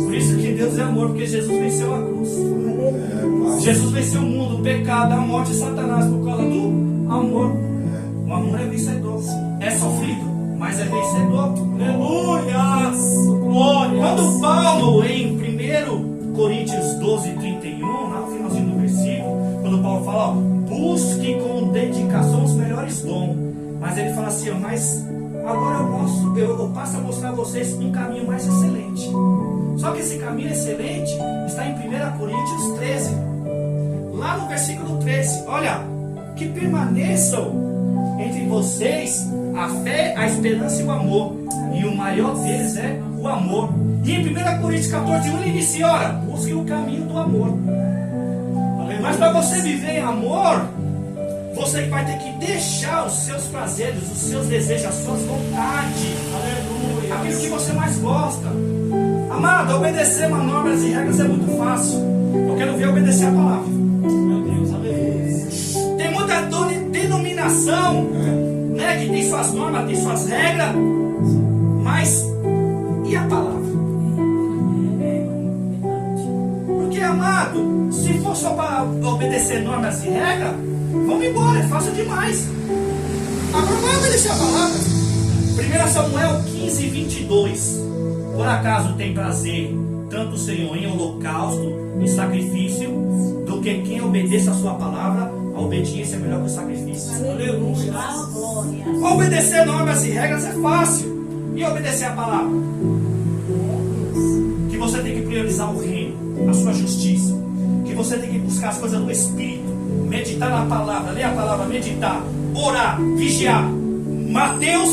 Por isso que Deus é amor, porque Jesus venceu a cruz. Jesus venceu o mundo, o pecado, a morte e Satanás por causa do amor. O amor é vencedor. É sofrido, mas é vencedor. Aleluia! Glória! Quando Paulo, em 1 Coríntios 12, 31, lá no finalzinho do versículo, quando Paulo fala, ó, busque com dedicação os melhores dons. Mas ele fala assim, ó, mas agora eu passo a mostrar a vocês um caminho mais excelente. Só que esse caminho excelente está em 1 Coríntios 13. Lá no versículo 13, olha, que permaneçam entre vocês a fé, a esperança e o amor. E o maior deles é o amor. E em 1 Coríntios 14, 1 ele inicia, olha, busque o caminho do amor. Mas para você viver em amor, você vai ter que deixar os seus prazeres, os seus desejos, as suas vontades. Aleluia. Aquilo que você mais gosta. Amado, obedecer normas e regras é muito fácil. Eu quero ver obedecer a palavra. Meu Deus, aleluia. Tem muita denominação, né, que tem suas normas, tem suas regras. Mas, e a palavra? Porque, amado, se for só para obedecer normas e regras, vamos embora, é fácil demais. Agora vai obedecer a palavra. 1 Samuel 15, 22. Por acaso tem prazer tanto o Senhor em holocausto e sacrifício, do que quem obedeça a sua palavra? A obediência é melhor que o sacrifício. Aleluia. Obedecer normas e regras é fácil. E obedecer a palavra? Que você tem que priorizar o reino, a sua justiça. Que você tem que buscar as coisas do Espírito. Meditar na palavra, ler a palavra, meditar, orar, vigiar. Mateus,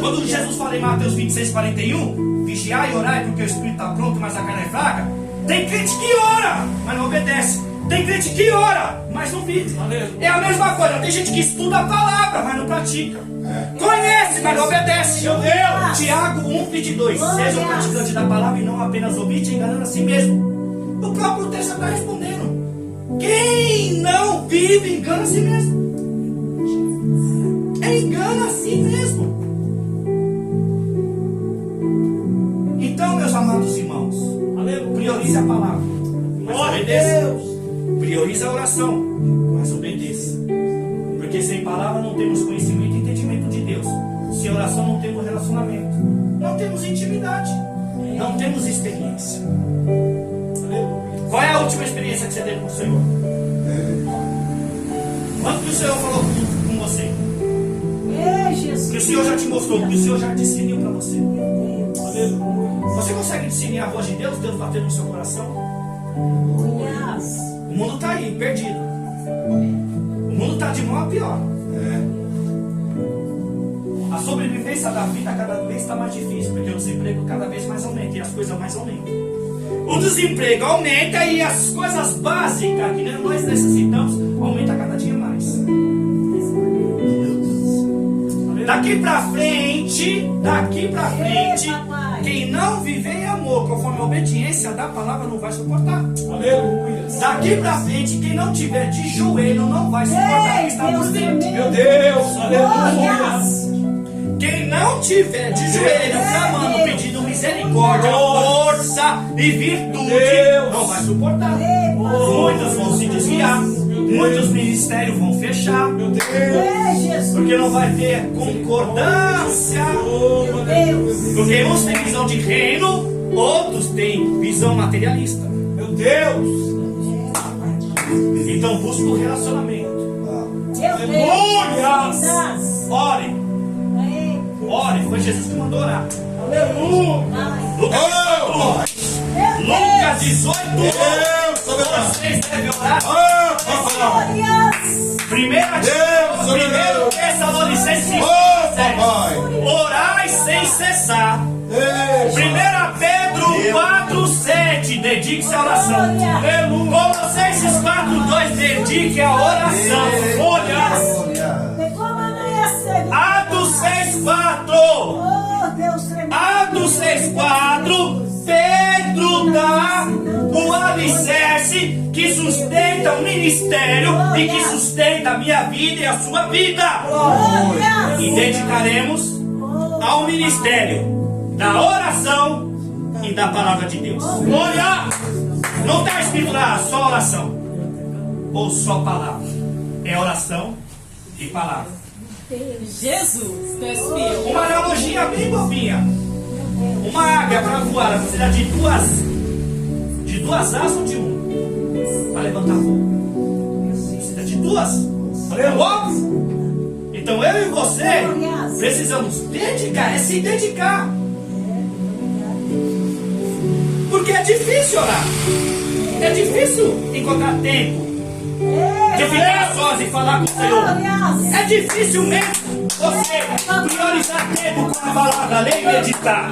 quando Jesus fala em Mateus 26, 41, vigiar e orar é porque o Espírito está pronto, mas a carne é fraca. Tem crente que ora, mas não obedece. Tem crente que ora, mas não vive. É a mesma coisa, tem gente que estuda a palavra, mas não pratica. Conhece, mas não obedece. Meu Deus! Tiago 1:22. Sejam praticantes da palavra e não apenas ouvintes, enganando a si mesmo. O próprio texto está respondendo. Quem não vive engana a si mesmo. Engana a si mesmo. Então, meus amados irmãos, priorize a palavra, mas obedeça. Priorize a oração, mas obedeça. Porque sem palavra não temos conhecimento e entendimento de Deus. Sem oração não temos relacionamento. Não temos intimidade. Não temos experiência. Qual é a última experiência que você teve com o Senhor? Quanto que o Senhor falou com você? Que o Senhor já te mostrou, que o Senhor já discerniu para você. Você consegue discernir a voz de Deus? Deus batendo no seu coração? O mundo está aí, perdido. O mundo está de mal a pior. A sobrevivência da vida cada vez está mais difícil, porque o desemprego cada vez mais aumenta e as coisas mais aumentam. O desemprego aumenta e as coisas básicas que nós necessitamos aumenta cada dia mais. Daqui pra frente, quem não viver em amor, conforme a obediência da palavra, não vai suportar. Aleluia. Daqui pra frente, quem não tiver de joelho não vai suportar o que está por dentro. Meu Deus, aleluia. Quem não tiver de joelho, clamando, pedindo misericórdia, força e virtude, não vai suportar. Muitos vão se desviar, muitos ministérios vão fechar, porque não vai ter concordância. Porque uns têm visão de reino, outros têm visão materialista. Meu Deus. Então busca o relacionamento. Aleluia. Ore. Ore, foi Jesus que mandou orar. Aleluia. Lucas 18. Vocês devem orar. Primeiro Tessalonicenses 5, orai sem cessar. 1 Pedro 4:7, dedique-se à oração. Colossenses 4:2, dedique à oração. Atos 6:4, Pedro dá o alicerce que sustenta o ministério e que sustenta a minha vida e a sua vida. E dedicaremos ao ministério da oração e da palavra de Deus. Glória! Não está escrito lá só oração ou só palavra. É oração e palavra. Jesus, teu Espírito. Uma analogia bem bobinha. Uma águia para voar, ela precisa de duas asas ou de uma? Para levantar voo. Precisa de duas. É óbvio? Então eu e você precisamos dedicar, é se dedicar. Porque é difícil orar. É difícil encontrar tempo de ficar sós e falar com o Senhor. É difícil mesmo você priorizar tempo com a palavra, ler e meditar.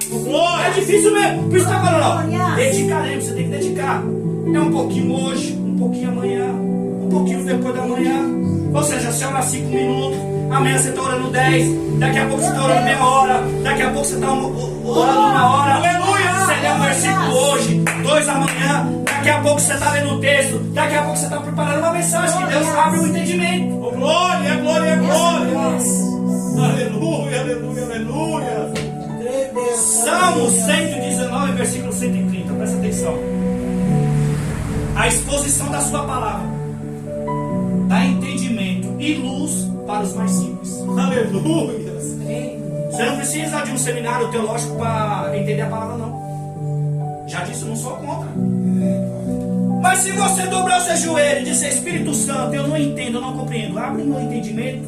É difícil mesmo. Por isso está falando, ó, dedicaremos, você tem que dedicar. É um pouquinho hoje, um pouquinho amanhã, um pouquinho depois da manhã. Ou seja, você ora 5 minutos, amanhã você está orando 10, daqui a pouco você está orando meia hora, daqui a pouco você está orando 1 hora. Aleluia! Você lê um versículo hoje, 2 amanhã, daqui a pouco você está lendo o texto, daqui a pouco você está preparando uma mensagem que Deus abre o entendimento. Oh, glória, glória, glória. Aleluia, aleluia, aleluia. Salmo 119, versículo 130, presta atenção. A exposição da sua palavra dá entendimento e luz para os mais simples. Aleluia. Você não precisa de um seminário teológico para entender a palavra, não. Já disse, eu não sou contra. Mas se você dobrar o seu joelho e disser, Espírito Santo, eu não entendo, eu não compreendo, abre meu entendimento.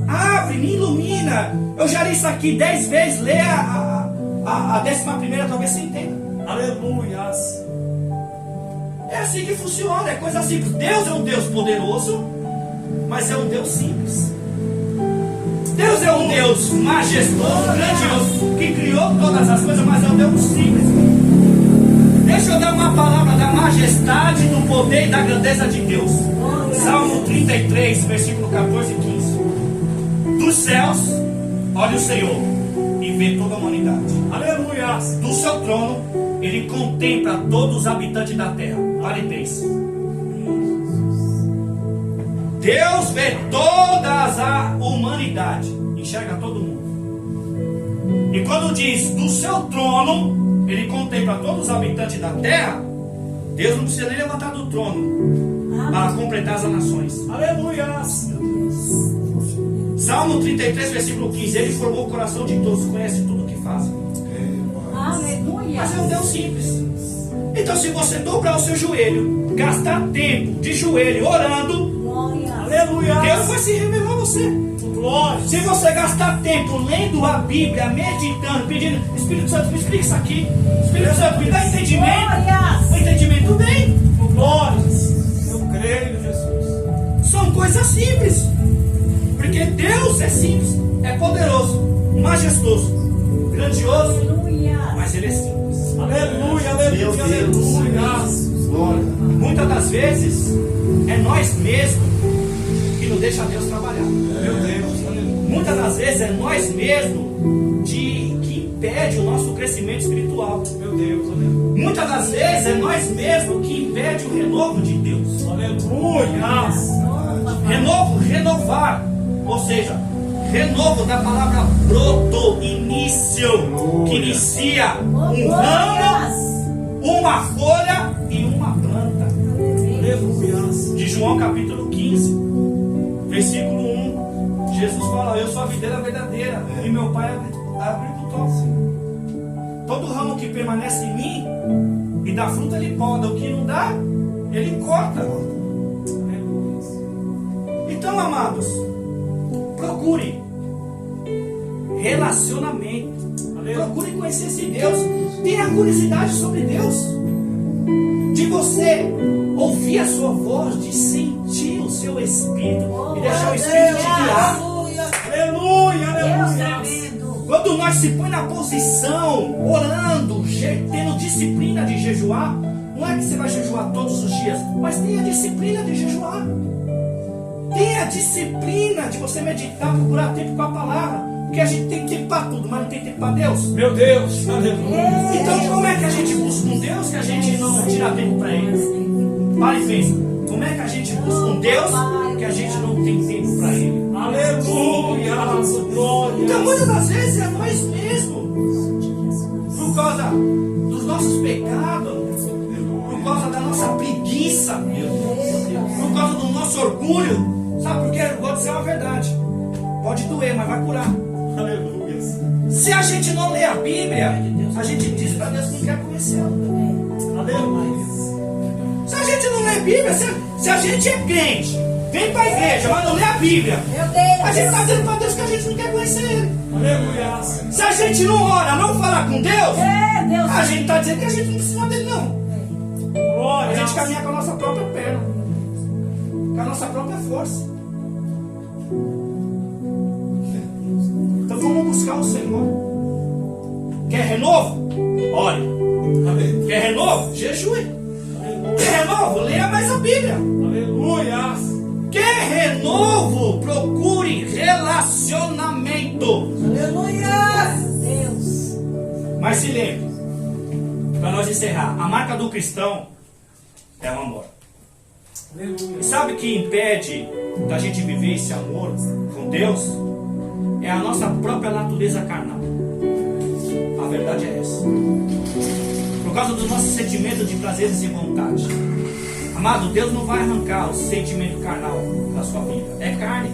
Abre, me ilumina. Eu já li isso aqui 10 vezes, lê a 11ª, talvez você entenda. Aleluia. É assim que funciona, é coisa simples. Deus é um Deus poderoso, mas é um Deus simples. Deus é um Deus majestoso, grandioso, que criou todas as coisas, mas é um Deus simples. Deixa eu dar uma palavra da majestade, do poder e da grandeza de Deus. Salmo 33, versículo 14 e 15. Dos céus, olha o Senhor e vê toda a humanidade. Aleluia. Do seu trono, ele contempla todos os habitantes da terra. Para e pense. Deus vê toda a humanidade, enxerga todo mundo. E quando diz do seu trono, ele contempla todos os habitantes da terra, Deus não precisa nem levantar do trono para completar as nações. Aleluia. Salmo 33, versículo 15. Ele formou o coração de todos, conhece tudo o que fazem. Aleluia. Mas é um Deus simples. Então, se você dobrar o seu joelho, gastar tempo de joelho orando, Aleluia. Deus vai se revelar a você. Glória. Se você gastar tempo lendo a Bíblia, meditando, pedindo, Espírito Santo, me explica isso aqui. Espírito Santo, me dá entendimento. O entendimento vem. Glória. Eu creio, Jesus. São coisas simples. Porque Deus é simples, é poderoso, majestoso, grandioso, mas Ele é simples. Aleluia, aleluia, aleluia. Muitas das vezes é nós mesmos que não deixa Deus trabalhar. Meu Deus, aleluia. Muitas das vezes é nós mesmos que impede o nosso crescimento espiritual. Meu Deus, aleluia. Muitas das vezes é nós mesmos que impede o renovo de Deus. Aleluia. Renovo, renovar. Ou seja, renovo da palavra broto, início, que inicia um ramo, uma folha e uma planta. Aleluia. De João capítulo 15, versículo 1, Jesus fala, eu sou a videira verdadeira e meu pai é agricultor. Todo ramo que permanece em mim e dá fruta ele poda, o que não dá, ele corta. Então, amados, procure relacionamento. Procure conhecer esse Deus. Tenha curiosidade sobre Deus. De você ouvir a sua voz, de sentir o seu espírito e deixar o espírito te guiar. Aleluia, aleluia. Quando nós se põe na posição, orando, tendo disciplina de jejuar, não é que você vai jejuar todos os dias, mas tenha disciplina de jejuar. Tenha disciplina de você meditar, procurar tempo com a palavra. Porque a gente tem tempo para tudo, mas não tem tempo para Deus. Meu Deus, aleluia. Então como é que a gente busca um Deus que a gente não tira tempo para Ele? Para e pensa. Como é que a gente busca um Deus que a gente não tem tempo para Ele? Aleluia, glória. Então muitas das vezes é nós mesmos. Por causa dos nossos pecados. Por causa da nossa preguiça. Por causa do nosso orgulho. Sabe por quê? Eu vou dizer uma verdade. Pode doer, mas vai curar. Aleluia. Se a gente não lê a Bíblia, a gente diz para Deus que não quer conhecê-lo. Aleluia. Se a gente não lê a Bíblia, se a gente é crente, vem para a igreja, mas não lê a Bíblia, a gente está dizendo para Deus que a gente não quer conhecer Ele. Aleluia. Se a gente não ora, não fala com Deus, a gente está dizendo que a gente não precisa dele, não. A gente caminha com a nossa própria perna, com a nossa própria força. Então vamos buscar o Senhor. Quer renovo? Ore. Quer renovo? Jejue. Quer renovo? Leia mais a Bíblia. Aleluia. Quer renovo? Procure relacionamento. Aleluia. Deus. Mas se lembre, para nós encerrar, a marca do cristão é o amor. Aleluia. E sabe o que impede da gente viver esse amor com Deus? É a nossa própria natureza carnal. A verdade é essa. Por causa do nosso sentimento de prazeres e vontade. Amado, Deus não vai arrancar o sentimento carnal da sua vida. É carne.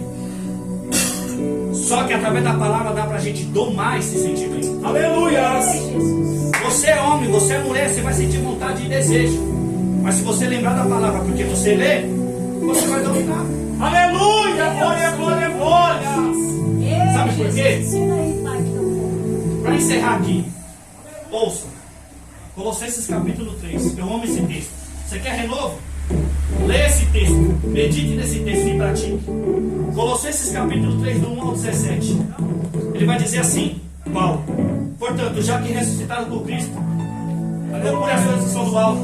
Só que através da palavra dá pra gente domar esse sentimento. Aleluia. Você é homem, você é mulher, você vai sentir vontade e desejo. Mas se você lembrar da palavra porque você lê, você vai dominar. Aleluia. Glória, glória, glória. Sabe por quê? Ensina aí, Pai. Para encerrar aqui, ouça. Colossenses capítulo 3. Eu amo esse texto. Você quer renovo? Lê esse texto. Medite nesse texto e pratique. Colossenses capítulo 3, do 1 ao 17. Ele vai dizer assim, Paulo: portanto, já que ressuscitaram por Cristo, procure as coisas que são do alto,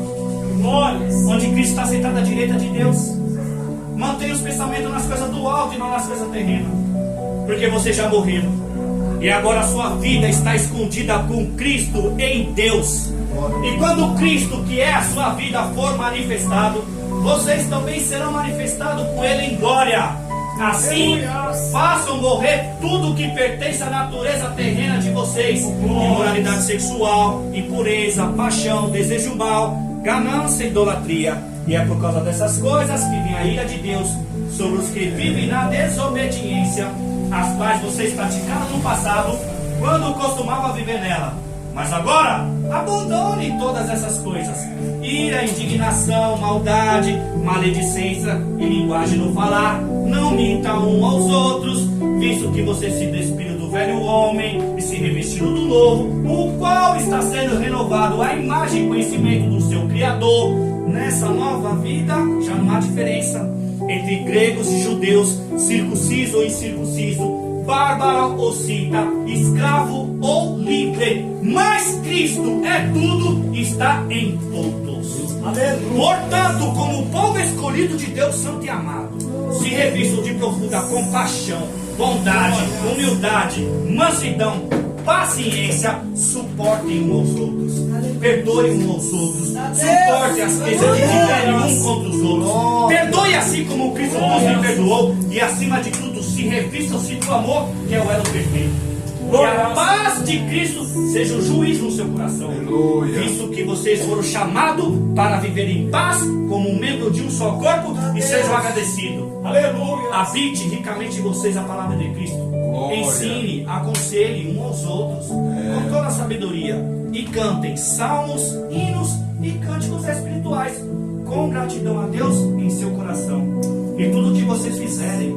onde Cristo está sentado à direita de Deus. Mantenha os pensamentos nas coisas do alto e não nas coisas terrenas, porque vocês já morreram e agora a sua vida está escondida com Cristo em Deus. E quando Cristo, que é a sua vida, for manifestado, vocês também serão manifestados com Ele em glória. Assim, façam morrer tudo que pertence à natureza terrena de vocês: imoralidade sexual, impureza, paixão, desejo mal, ganância e idolatria. E é por causa dessas coisas que vem a ira de Deus sobre os que vivem na desobediência, as quais vocês praticaram no passado, quando costumavam viver nela. Mas agora, abandonem todas essas coisas: ira, indignação, maldade, maledicência e linguagem no falar. Não mintam uns aos outros, visto que vocês se despiram do velho homem e se revestiram do novo, o qual está sendo renovado à imagem e conhecimento do seu Criador. Nessa nova vida já não há diferença entre gregos e judeus, circunciso ou incircunciso, bárbaro ou cita, escravo ou livre, mas Cristo é tudo e está em todos. Portanto, como povo escolhido de Deus santo e amado, se revistam de profunda compaixão, bondade, humildade, mansidão, paciência, suportem uns aos outros, perdoem uns aos outros, suportem as queixas que tiverem uns contra os outros, perdoe assim como Cristo nos perdoou, e acima de tudo se revistam-se do amor, que é o elo perfeito. Que a paz de Cristo seja o juiz no seu coração, visto que vocês foram chamados para viver em paz como um membro de um só corpo, e sejam agradecidos. Aleluia. Habite ricamente em vocês a palavra de Cristo. Ensine, aconselhe uns aos outros com toda a sabedoria, e cantem salmos, hinos e cânticos espirituais com gratidão a Deus em seu coração. E tudo que vocês fizerem,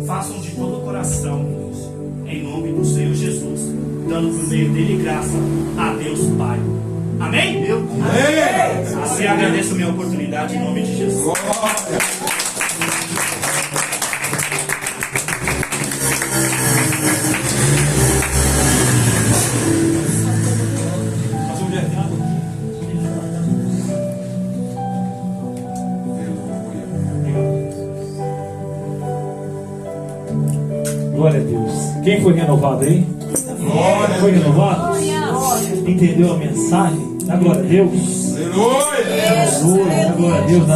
façam de todo o coração, em nome do Senhor Jesus, dando por meio dele graça a Deus Pai. Amém? Amém. Assim agradeço a minha oportunidade em nome de Jesus. Glória a Deus. Quem foi renovado aí? Foi renovado? Entendeu a mensagem? Dá glória a Deus. Aleluia. Dá glória a Deus.